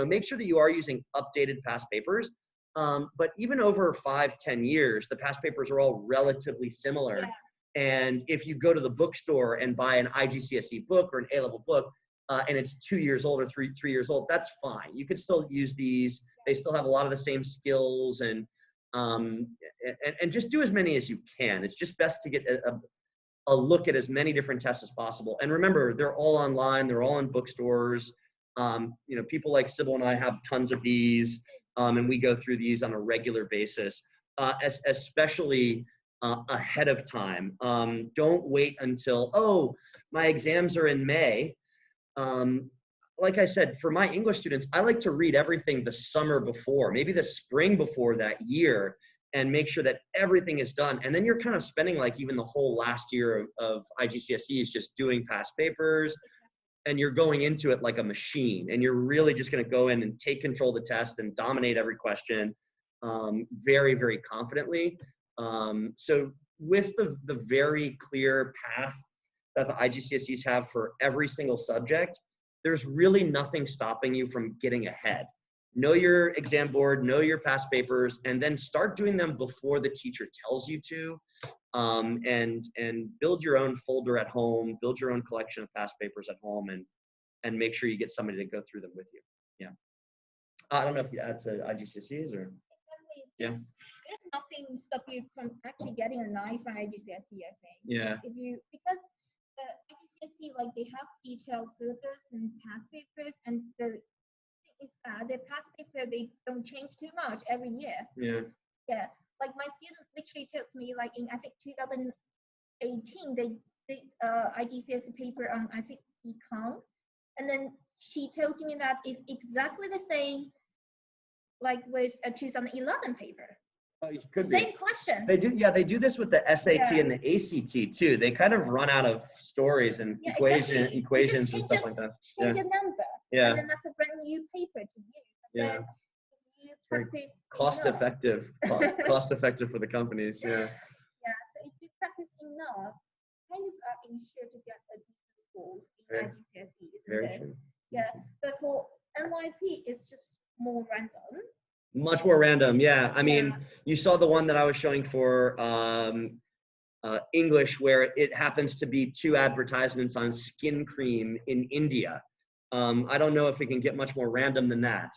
make sure that you are using updated past papers. But even over 5-10 years, the past papers are all relatively similar. And if you go to the bookstore and buy an IGCSE book or an A-level book, and it's 2 years old or three years old, that's fine. You could still use these. They still have a lot of the same skills, and just do as many as you can. It's just best to get a look at as many different tests as possible. And remember, they're all online. They're all in bookstores. People like Sybil and I have tons of these, and we go through these on a regular basis, especially ahead of time. Don't wait until, oh, my exams are in May. Like I said, for my English students, I like to read everything the summer before, maybe the spring before that year, and make sure that everything is done. And then you're kind of spending like even the whole last year of IGCSEs just doing past papers, and you're going into it like a machine, and you're really just going to go in and take control of the test and dominate every question very, very confidently. So with the very clear path that the IGCSEs have for every single subject, there's really nothing stopping you from getting ahead. Know your exam board, know your past papers, and then start doing them before the teacher tells you to, and build your own folder at home, build your own collection of past papers at home, and make sure you get somebody to go through them with you. Yeah. I don't know if you add to IGCSEs or. Exactly. Yeah. There's nothing stop you from actually getting a 9 for GCSE, I think. Yeah. Because the GCSE, like, they have detailed syllabus and past papers, and the thing is that the past paper, they don't change too much every year. Yeah. Yeah. Like, my students literally told me, like, in, I think, 2018, they did IGCSE paper on, I think, econ. And then she told me that it's exactly the same, like, with a 2011 paper. Oh, it could Same be. question. They do, yeah, they do this with the SAT and the ACT too. They kind of run out of stories and Exactly. equations and stuff like that. Change the number. Yeah. And then that's a brand new paper to use. And Yeah. then you practice Cost enough. effective. Cost effective for the companies. Yeah. Yeah. So if you practice enough, kind of ensure to get a decent scores in IGCSE. Very true. Yeah. But for MYP, it's just more random. Much more random, yeah. I mean, Yeah. you saw the one that I was showing for English, where it happens to be 2 advertisements on skin cream in India. I don't know if it can get much more random than that.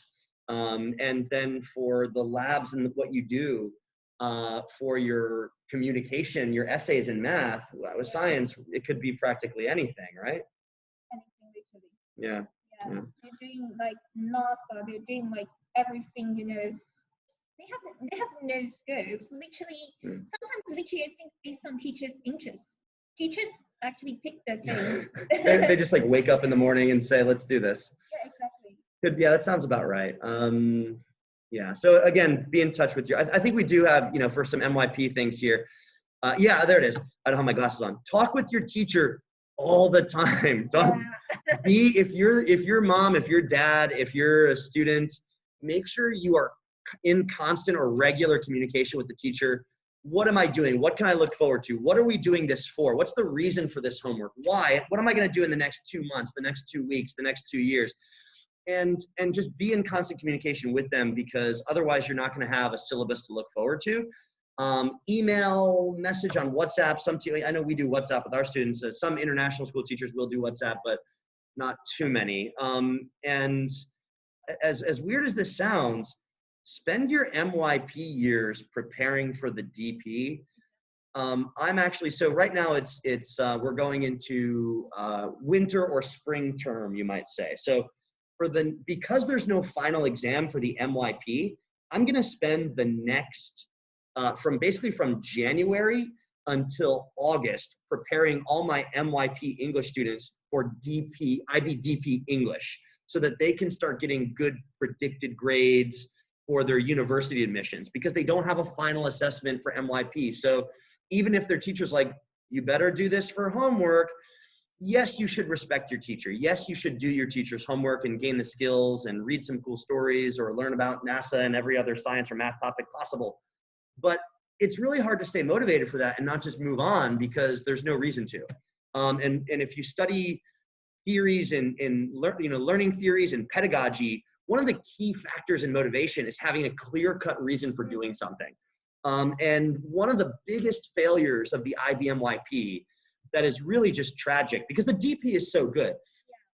And then for the labs and what you do for your communication, your essays in math, with science, it could be practically anything, right? Anything literally. Yeah. Yeah. Yeah. They're doing like NASA, they're doing like everything, you know. They have no scopes. Literally, sometimes literally I think based on teachers' interests. Teachers actually pick the thing. They just like wake up in the morning and say, let's do this. Yeah, exactly. Good. Yeah, that sounds about right. Yeah. So again, be in touch with you. I think we do have, you know, for some MYP things here. Yeah, there it is. I don't have my glasses on. Talk with your teacher all the time. Don't be, if your mom, if your dad, if you're a student, make sure you are in constant or regular communication with the teacher. What am I doing? What can I look forward to? What are we doing this for? What's the reason for this homework? Why? What am I going to do in the next 2 months, the next 2 weeks, the next 2 years? And just be in constant communication with them, because otherwise you're not going to have a syllabus to look forward to. Email, message on WhatsApp. I know we do WhatsApp with our students. Some international school teachers will do WhatsApp, but not too many. And as weird as this sounds, spend your MYP years preparing for the DP. I'm actually, so right now we're going into winter or spring term, you might say. So because there's no final exam for the MYP, I'm gonna spend the next, from January until August, preparing all my MYP English students for IBDP English, so that they can start getting good predicted grades for their university admissions, because they don't have a final assessment for MYP. So even if their teacher's like, you better do this for homework, yes, you should respect your teacher. Yes, you should do your teacher's homework and gain the skills and read some cool stories or learn about NASA and every other science or math topic possible. But it's really hard to stay motivated for that and not just move on, because there's no reason to. And if you study theories in learning theories and pedagogy, one of the key factors in motivation is having a clear-cut reason for doing something. And one of the biggest failures of the IBMYP that is really just tragic, because the DP is so good.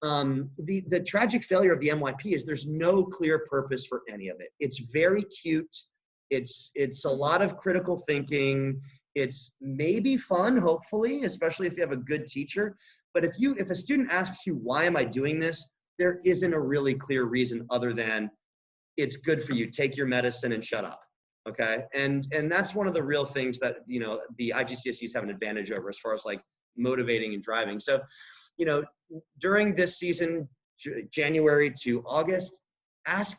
The tragic failure of the MYP is there's no clear purpose for any of it. It's very cute. It's a lot of critical thinking. It's maybe fun, hopefully, especially if you have a good teacher. But if a student asks you, why am I doing this? There isn't a really clear reason other than it's good for you. Take your medicine and shut up. Okay. And that's one of the real things that, you know, the IGCSEs have an advantage over as far as like motivating and driving. So, you know, during this season, January to August, ask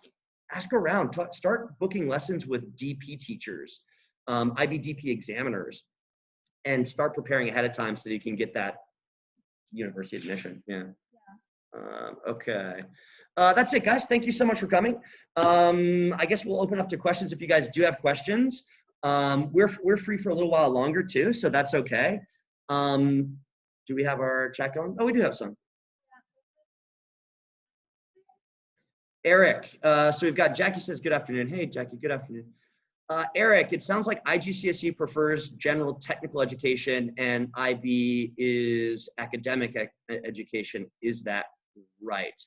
around, start booking lessons with DP teachers, IBDP examiners, and start preparing ahead of time so that you can get that university admission. Yeah. Okay. That's it, guys. Thank you so much for coming. I guess we'll open up to questions if you guys do have questions. We're free for a little while longer too, so that's okay. Do we have our chat going? Oh, we do have some. Eric, so we've got Jackie says, good afternoon. Hey, Jackie, good afternoon. Eric, it sounds like IGCSE prefers general technical education and IB is academic education. Is that right?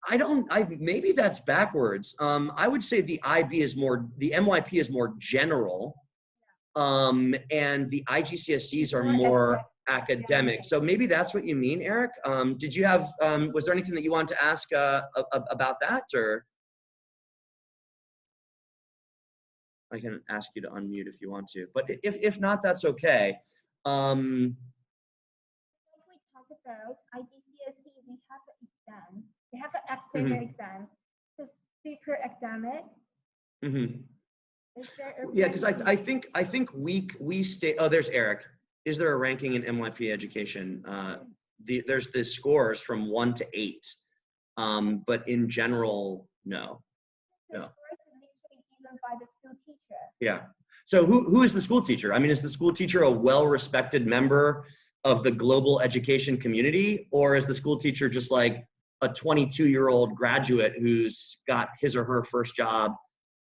maybe that's backwards. I would say the MYP is more general, and the IGCSEs are more academic. So maybe that's what you mean, Eric. Did you have, was there anything that you wanted to ask about that, or? I can ask you to unmute if you want to, but if not, that's okay. Like we talked about IGCSE, we have exams. We have external exams. So super academic. Is there a Yeah, because I think we stay. Oh, there's Eric. Is there a ranking in MYP education? There's the scores from 1 to 8, but in general, no. The scores are literally given by the school teacher. Yeah. So who is the school teacher? I mean, is the school teacher a well-respected member of the global education community, or is the school teacher just like a 22-year-old graduate who's got his or her first job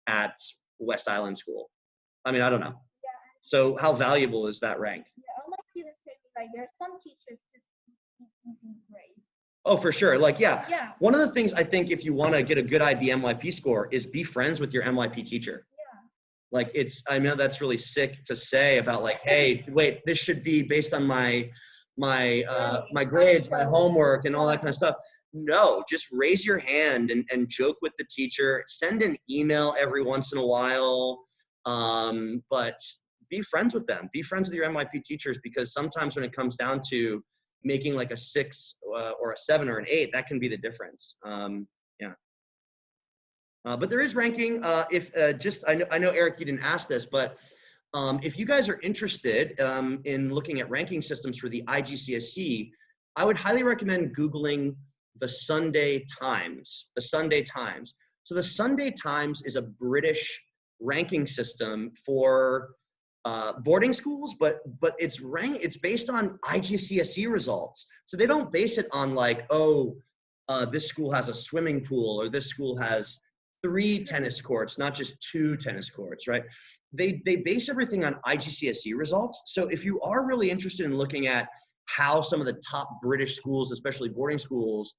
at West Island School? I mean, I don't know. Yeah. So how valuable is that rank? Yeah, all my students say like there are some teachers just easy grades. Oh, for sure. Like, yeah. Yeah. One of the things I think if you want to get a good IBMYP score is be friends with your MYP teacher. Yeah. Like I know that's really sick to say about like, hey, wait, this should be based on my grades, my homework, and all that kind of stuff. No, just raise your hand and joke with the teacher. Send an email every once in a while, but be friends with them. Be friends with your MYP teachers, because sometimes when it comes down to making like a 6 or a 7 or an 8, that can be the difference. Yeah. But there is ranking. I know Eric, you didn't ask this, but if you guys are interested in looking at ranking systems for the IGCSE, I would highly recommend Googling the Sunday Times. The Sunday Times. So the Sunday Times is a British ranking system for boarding schools, but it's based on IGCSE results. So they don't base it on like, oh, this school has a swimming pool, or this school has 3 tennis courts, not just 2 tennis courts, right? They base everything on IGCSE results. So if you are really interested in looking at how some of the top British schools, especially boarding schools,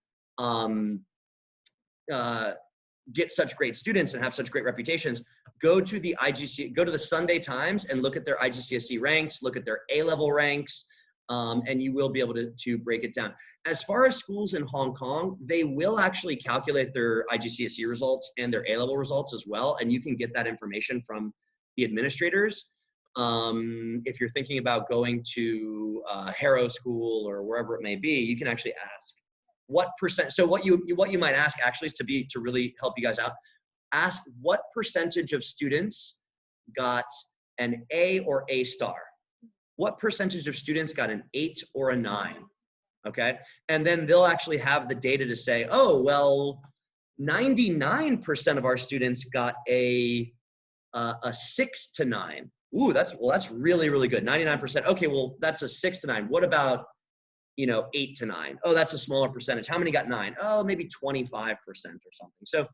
get such great students and have such great reputations, go to the Sunday Times and look at their IGCSE ranks, look at their A-level ranks, and you will be able to break it down. As far as schools in Hong Kong, they will actually calculate their IGCSE results and their A-level results as well, and you can get that information from the administrators. If you're thinking about going to Harrow School or wherever it may be, you can actually ask what percent. So what you might ask actually is to really help you guys out. Ask what percentage of students got an A or A star. What percentage of students got an 8 or a 9? Okay, and then they'll actually have the data to say, oh well, 99% of our students got a 6 to 9. Ooh, that's really, really good. 99%. Okay, well, that's a 6 to 9. What about, 8 to 9? Oh, that's a smaller percentage. How many got 9? Oh, maybe 25% or something. So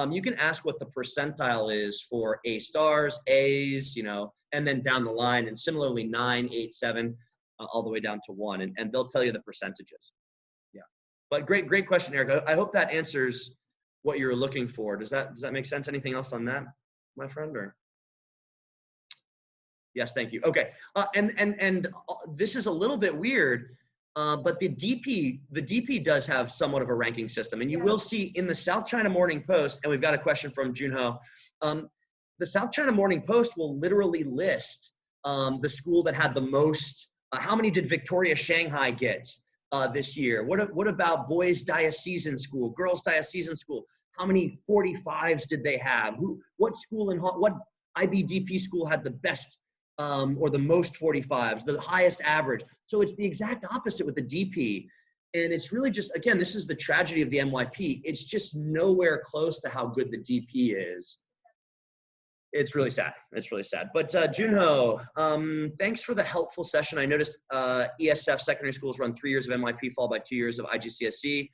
you can ask what the percentile is for A stars, A's, and then down the line, and similarly 9, 8, 7, all the way down to 1, and they'll tell you the percentages. Yeah, but great question, Eric. I hope that answers what you're looking for. Does that make sense? Anything else on that, my friend? Or yes, thank you. Okay, and this is a little bit weird, but the DP does have somewhat of a ranking system, and you will see in the South China Morning Post, and we've got a question from Junho. The South China Morning Post will literally list the school that had the most. How many did Victoria Shanghai get this year? What about boys diocesan school, girls diocesan school? How many 45s did they have? What school what IBDP school had the best or the most 45s, the highest average? So it's the exact opposite with the DP. And it's really just, again, this is the tragedy of the MYP. It's just nowhere close to how good the DP is. It's really sad. It's really sad. But Junho, thanks for the helpful session. I noticed ESF secondary schools run 3 years of MYP followed by 2 years of IGCSE.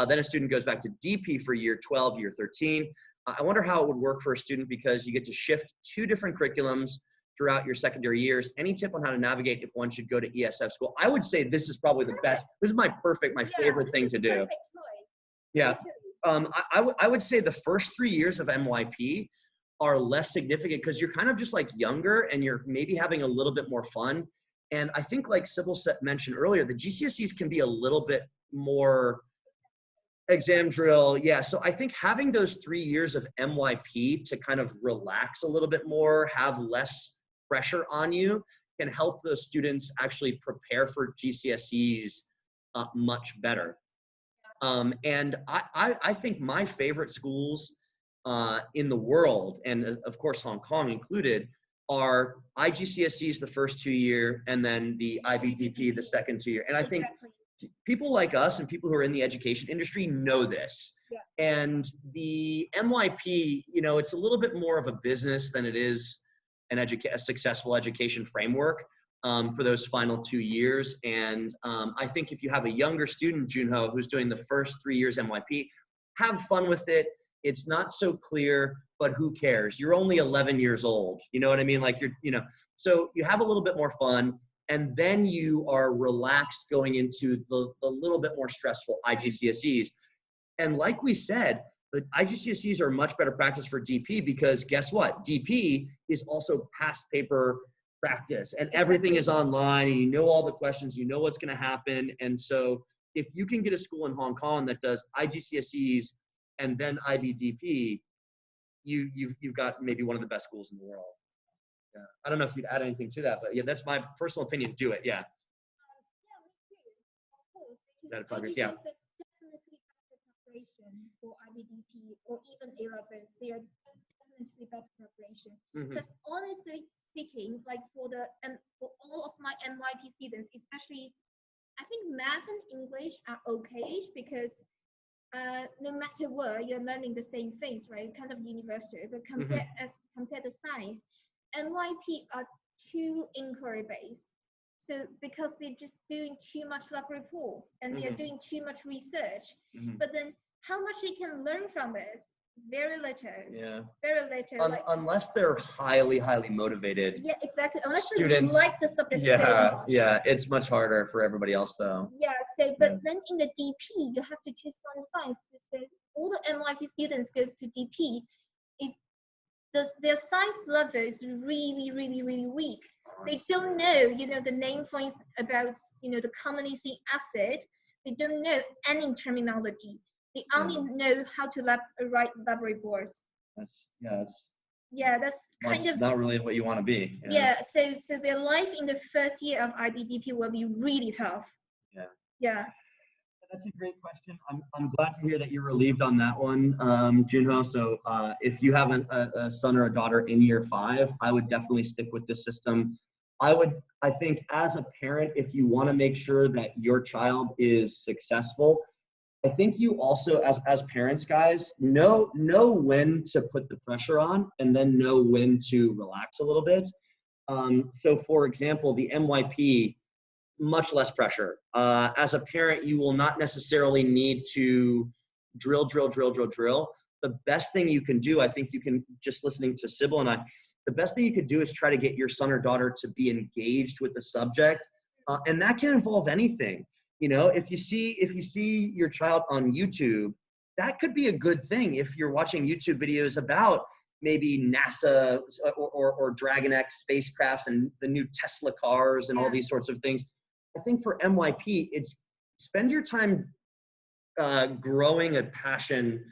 Then a student goes back to DP for year 12, year 13. I wonder how it would work for a student, because you get to shift 2 different curriculums throughout your secondary years. Any tip on how to navigate if one should go to ESF school? I would say this is probably the best. This is my favorite thing to do. Perfect choice. Yeah. I would say the first 3 years of MYP are less significant because you're kind of just like younger and you're maybe having a little bit more fun. And I think like Sybil mentioned earlier, the GCSEs can be a little bit more exam drill. Yeah, so I think having those 3 years of MYP to kind of relax a little bit more, have less pressure on you, can help those students actually prepare for GCSEs much better. And I think my favorite schools in the world, and of course Hong Kong included, are IGCSEs the first 2 year and then the IBDP the second 2 year. And I think people like us and people who are in the education industry know this. Yeah. And the MYP, you know, it's a little bit more of a business than it is a successful education framework for those final 2 years. And I think if you have a younger student, Junho, who's doing the first 3 years MYP, have fun with it. It's not so clear, but who cares? You're only 11 years old. You know what I mean? Like so you have a little bit more fun, and then you are relaxed going into the little bit more stressful IGCSEs. And like we said, the IGCSEs are much better practice for DP because guess what? DP is also past paper practice, and everything is online, and you know all the questions, you know what's going to happen. And so if you can get a school in Hong Kong that does IGCSEs and then IBDP, you've got maybe one of the best schools in the world. Yeah. I don't know if you'd add anything to that, but yeah, that's my personal opinion. Do it. Yeah. Yeah, me too. Of course. That Because progress, yeah. definitely better preparation for IBDP or even A-levels. They are definitely better preparation. Because honestly speaking, like for all of my MYP students, especially, I think math and English are okay because no matter what, you're learning the same things, right? Kind of universal. But compared to science, MYP are too inquiry based. So because they're just doing too much lab reports and they're doing too much research, but then how much they can learn from it? Very little. Yeah. Very little. Unless they're highly motivated. Yeah, exactly. Unless students, you like the subject so much. Yeah, it's much harder for everybody else though. Yeah, so but then in the DP, you have to choose one science. So all the MYP students goes to DP. Their science level is really weak. They don't know, the name points about, the commonly seen acid. They don't know any terminology. They only know how to write lab reports. That's kind of not really what you want to be. Yeah, so their life in the first year of IBDP will be really tough. Yeah. That's a great question. I'm glad to hear that you're relieved on that one, Junho. So if you have a son or a daughter in year 5, I would definitely stick with this system. I think as a parent, if you want to make sure that your child is successful, I think you also, as parents, guys, know when to put the pressure on and then know when to relax a little bit. So for example, the MYP, much less pressure. As a parent, you will not necessarily need to drill. The best thing you can do, I think you can, just listening to Sybil and I, the best thing you could do is try to get your son or daughter to be engaged with the subject. And that can involve anything. If you see your child on YouTube, that could be a good thing. If you're watching YouTube videos about maybe NASA or Dragon X spacecrafts and the new Tesla cars and all these sorts of things. I think for MYP, it's spend your time growing a passion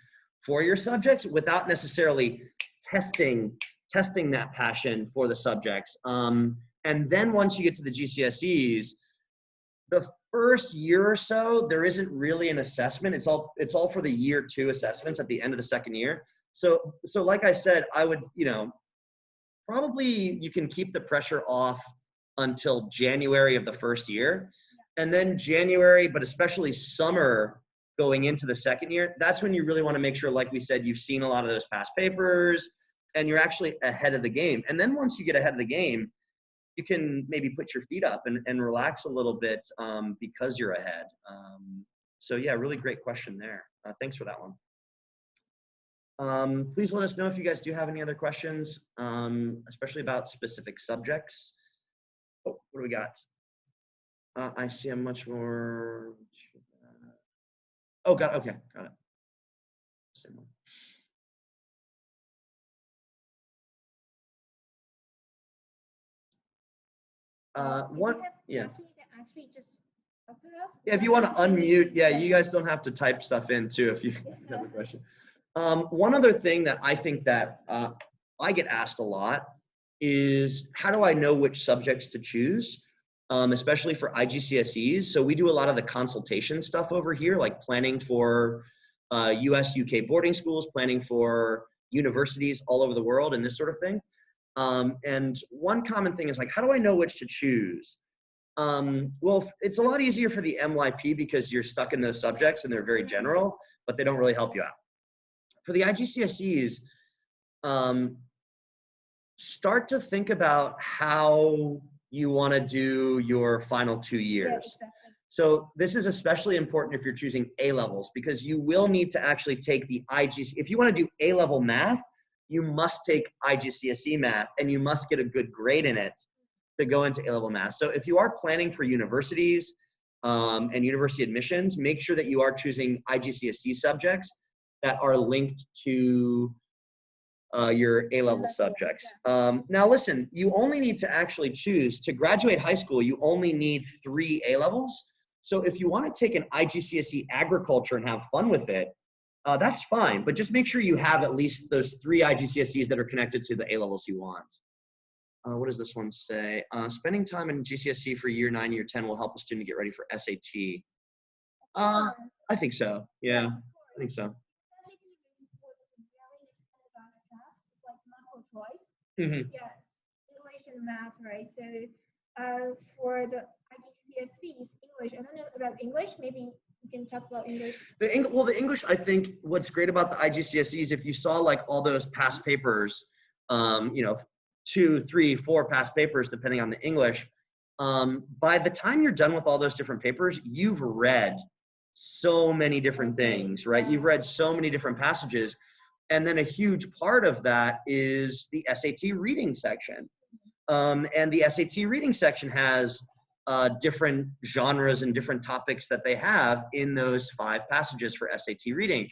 for your subjects without necessarily testing that passion for the subjects. And then once you get to the GCSEs, the first year or so, there isn't really an assessment. It's all for the year 2 assessments at the end of the second year. So like I said, I would, probably you can keep the pressure off until January of the first year. And then January, but especially summer going into the second year, that's when you really want to make sure, like we said, you've seen a lot of those past papers and you're actually ahead of the game. And then once you get ahead of the game, you can maybe put your feet up and relax a little bit because you're ahead. So yeah, really great question there. Thanks for that one. Please let us know if you guys do have any other questions, especially about specific subjects. Oh, what do we got? I see a much more. Oh, got it. Okay, got it. Same one. Yeah. Actually just talk to us. Yeah, if you want to unmute, yeah, you guys don't have to type stuff in too if you have a question. One other thing that I think that I get asked a lot is how do I know which subjects to choose, especially for IGCSEs. So we do a lot of the consultation stuff over here, like planning for US, UK boarding schools, planning for universities all over the world and this sort of thing. And one common thing is like, how do I know which to choose? Well, it's a lot easier for the MYP because you're stuck in those subjects and they're very general, but they don't really help you out. For the IGCSEs, start to think about how you want to do your final 2 years. Yeah, exactly. So this is especially important if you're choosing A-levels, because you will need to actually take the IGCSE. If you want to do A-level math, you must take IGCSE math and you must get a good grade in it to go into A-level math. So if you are planning for universities and university admissions, make sure that you are choosing IGCSE subjects that are linked to your A-level subjects. Now listen, you only need to actually choose, to graduate high school, you only need 3 A-levels. So if you want to take an IGCSE agriculture and have fun with it, that's fine, but just make sure you have at least those 3 IGCSEs that are connected to the A-levels you want. What does this one say? Spending time in GCSE for year 9, year 10 will help a student get ready for SAT. I think so. Yeah, I think so. Choice. Mm-hmm. Yeah, English and math, right? So for the IGCSEs, English, I don't know about English, maybe you can talk about English. Well, the English, I think what's great about the IGCSEs, if you saw like all those past papers, you know, 2, 3, 4 past papers, depending on the English, by the time you're done with all those different papers, you've read so many different things, right? You've read so many different passages. And then a huge part of that is the SAT reading section. And the SAT reading section has different genres and different topics that they have in those 5 passages for SAT reading,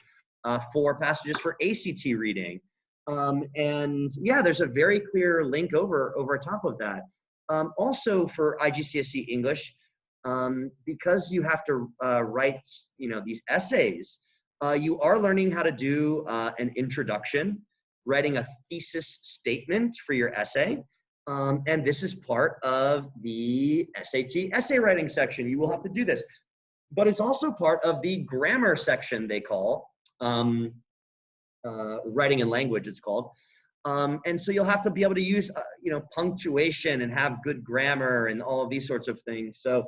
4 passages for ACT reading. And yeah, there's a very clear link over top of that. Also for IGCSE English, because you have to write, you know, these essays, you are learning how to do an introduction, writing a thesis statement for your essay. And this is part of the SAT essay writing section. You will have to do this. But it's also part of the grammar section, they call, writing and language, it's called. And so you'll have to be able to use, you know, punctuation and have good grammar and all of these sorts of things. So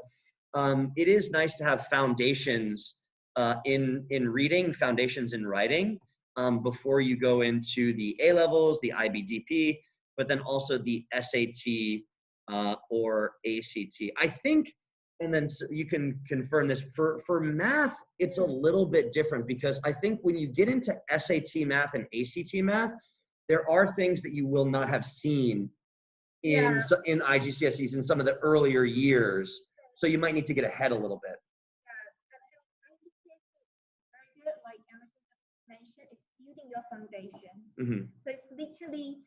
it is nice to have foundations in reading, foundations in writing, before you go into the A-levels, the IBDP, but then also the SAT or ACT. I think, and then you can confirm this, for math, it's a little bit different, because I think when you get into SAT math and ACT math, there are things that you will not have seen in IGCSEs in some of the earlier years. So you might need to get ahead a little bit. Like Emerson mentioned, it's building your foundation. Mm-hmm. So it's literally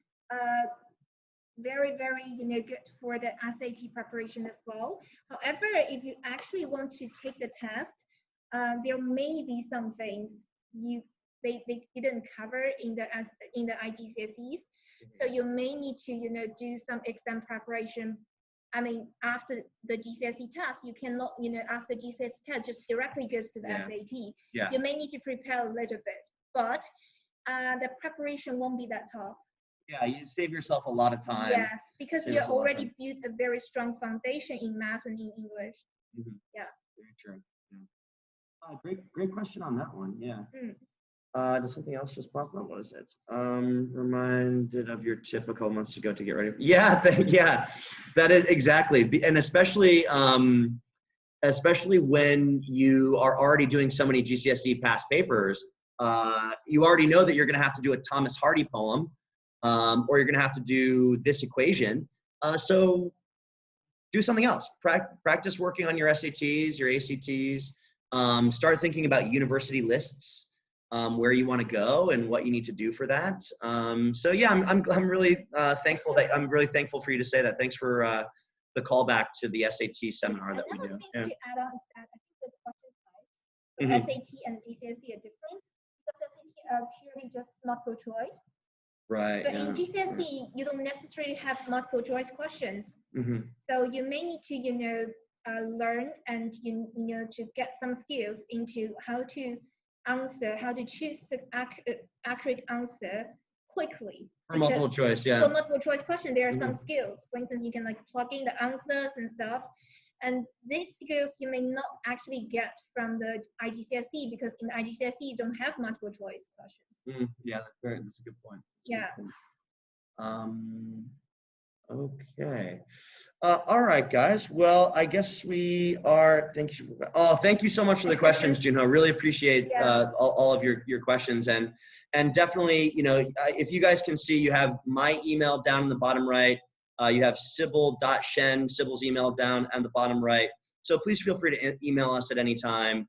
very, very, you know, good for the SAT preparation as well. However, if you actually want to take the test, there may be some things they didn't cover in the IGCSEs. Mm-hmm. So you may need to, you know, do some exam preparation. I mean, after the GCSE test, you cannot, you know, after GCSE test, just directly goes to the SAT. Yeah. You may need to prepare a little bit, but the preparation won't be that tough. Yeah, you save yourself a lot of time. Yes, because you already built a very strong foundation in math and in English. Mm-hmm. Yeah. Very true. Yeah. Great question on that one. Yeah. Mm. Does something else just pop up? What is it? Reminded of your typical months ago to get ready. Yeah, yeah, that is exactly. And especially when you are already doing so many GCSE past papers, you already know that you're going to have to do a Thomas Hardy poem, or you're going to have to do this equation. So do something else. Practice working on your SATs, your ACTs. Start thinking about university lists. where you want to go and what you need to do for that. So yeah, I'm really thankful for you to say that. Thanks for the callback to the SAT seminar that we do. Another thing to add on is that I think the question types, SAT and GCSE are different, because SAT are purely just multiple choice. Right. But in GCSE, you don't necessarily have multiple choice questions. So you may need to, learn and to get some skills into how to answer, how to choose the accurate answer quickly. For multiple choice, yeah. For multiple choice question, there are some skills. For instance, you can like plug in the answers and stuff. And these skills you may not actually get from the IGCSE, because in IGCSE you don't have multiple choice questions. Yeah, that's a good point. Okay. All right, guys. Well, I guess we are. Thank you so much for the questions, Junho. Really appreciate all of your questions, and definitely, if you guys can see, you have my email down in the bottom right. You have Sybil.Shen, Sybil's email down at the bottom right. So please feel free to email us at any time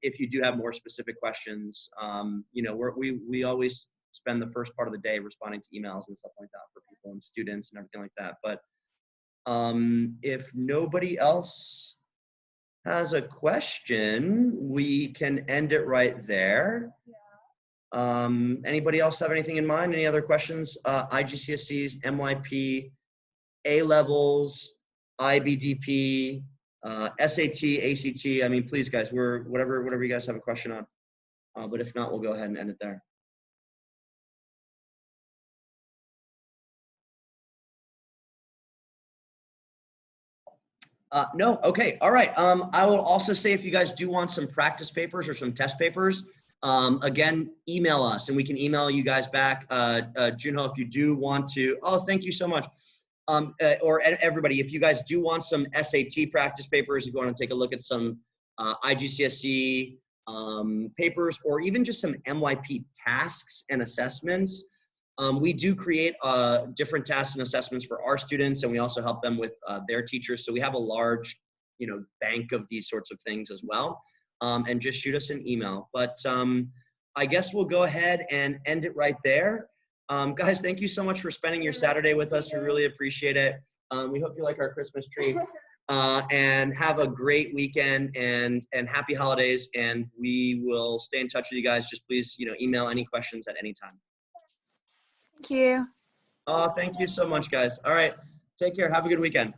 if you do have more specific questions. We always spend the first part of the day responding to emails and stuff like that for people and students and everything like that. But if nobody else has a question, we can end it right there. Anybody else have anything in mind? Any other questions? IGCSEs, MYP, A-levels, IBDP, SAT, ACT. I mean, please, guys, whatever you guys have a question on. But if not, we'll go ahead and end it there. No. Okay. All right. I will also say, if you guys do want some practice papers or some test papers, again, email us and we can email you guys back. Junho, if you do want to, thank you so much. Or everybody, if you guys do want some SAT practice papers, if you want to take a look at some IGCSE papers, or even just some MYP tasks and assessments, we do create different tasks and assessments for our students, and we also help them with their teachers. So we have a large, bank of these sorts of things as well. And just shoot us an email. But I guess we'll go ahead and end it right there. Guys, thank you so much for spending your Saturday with us. We really appreciate it. We hope you like our Christmas tree. And have a great weekend and happy holidays. And we will stay in touch with you guys. Just please, email any questions at any time. Thank you. Thank you so much, guys. All right. Take care. Have a good weekend.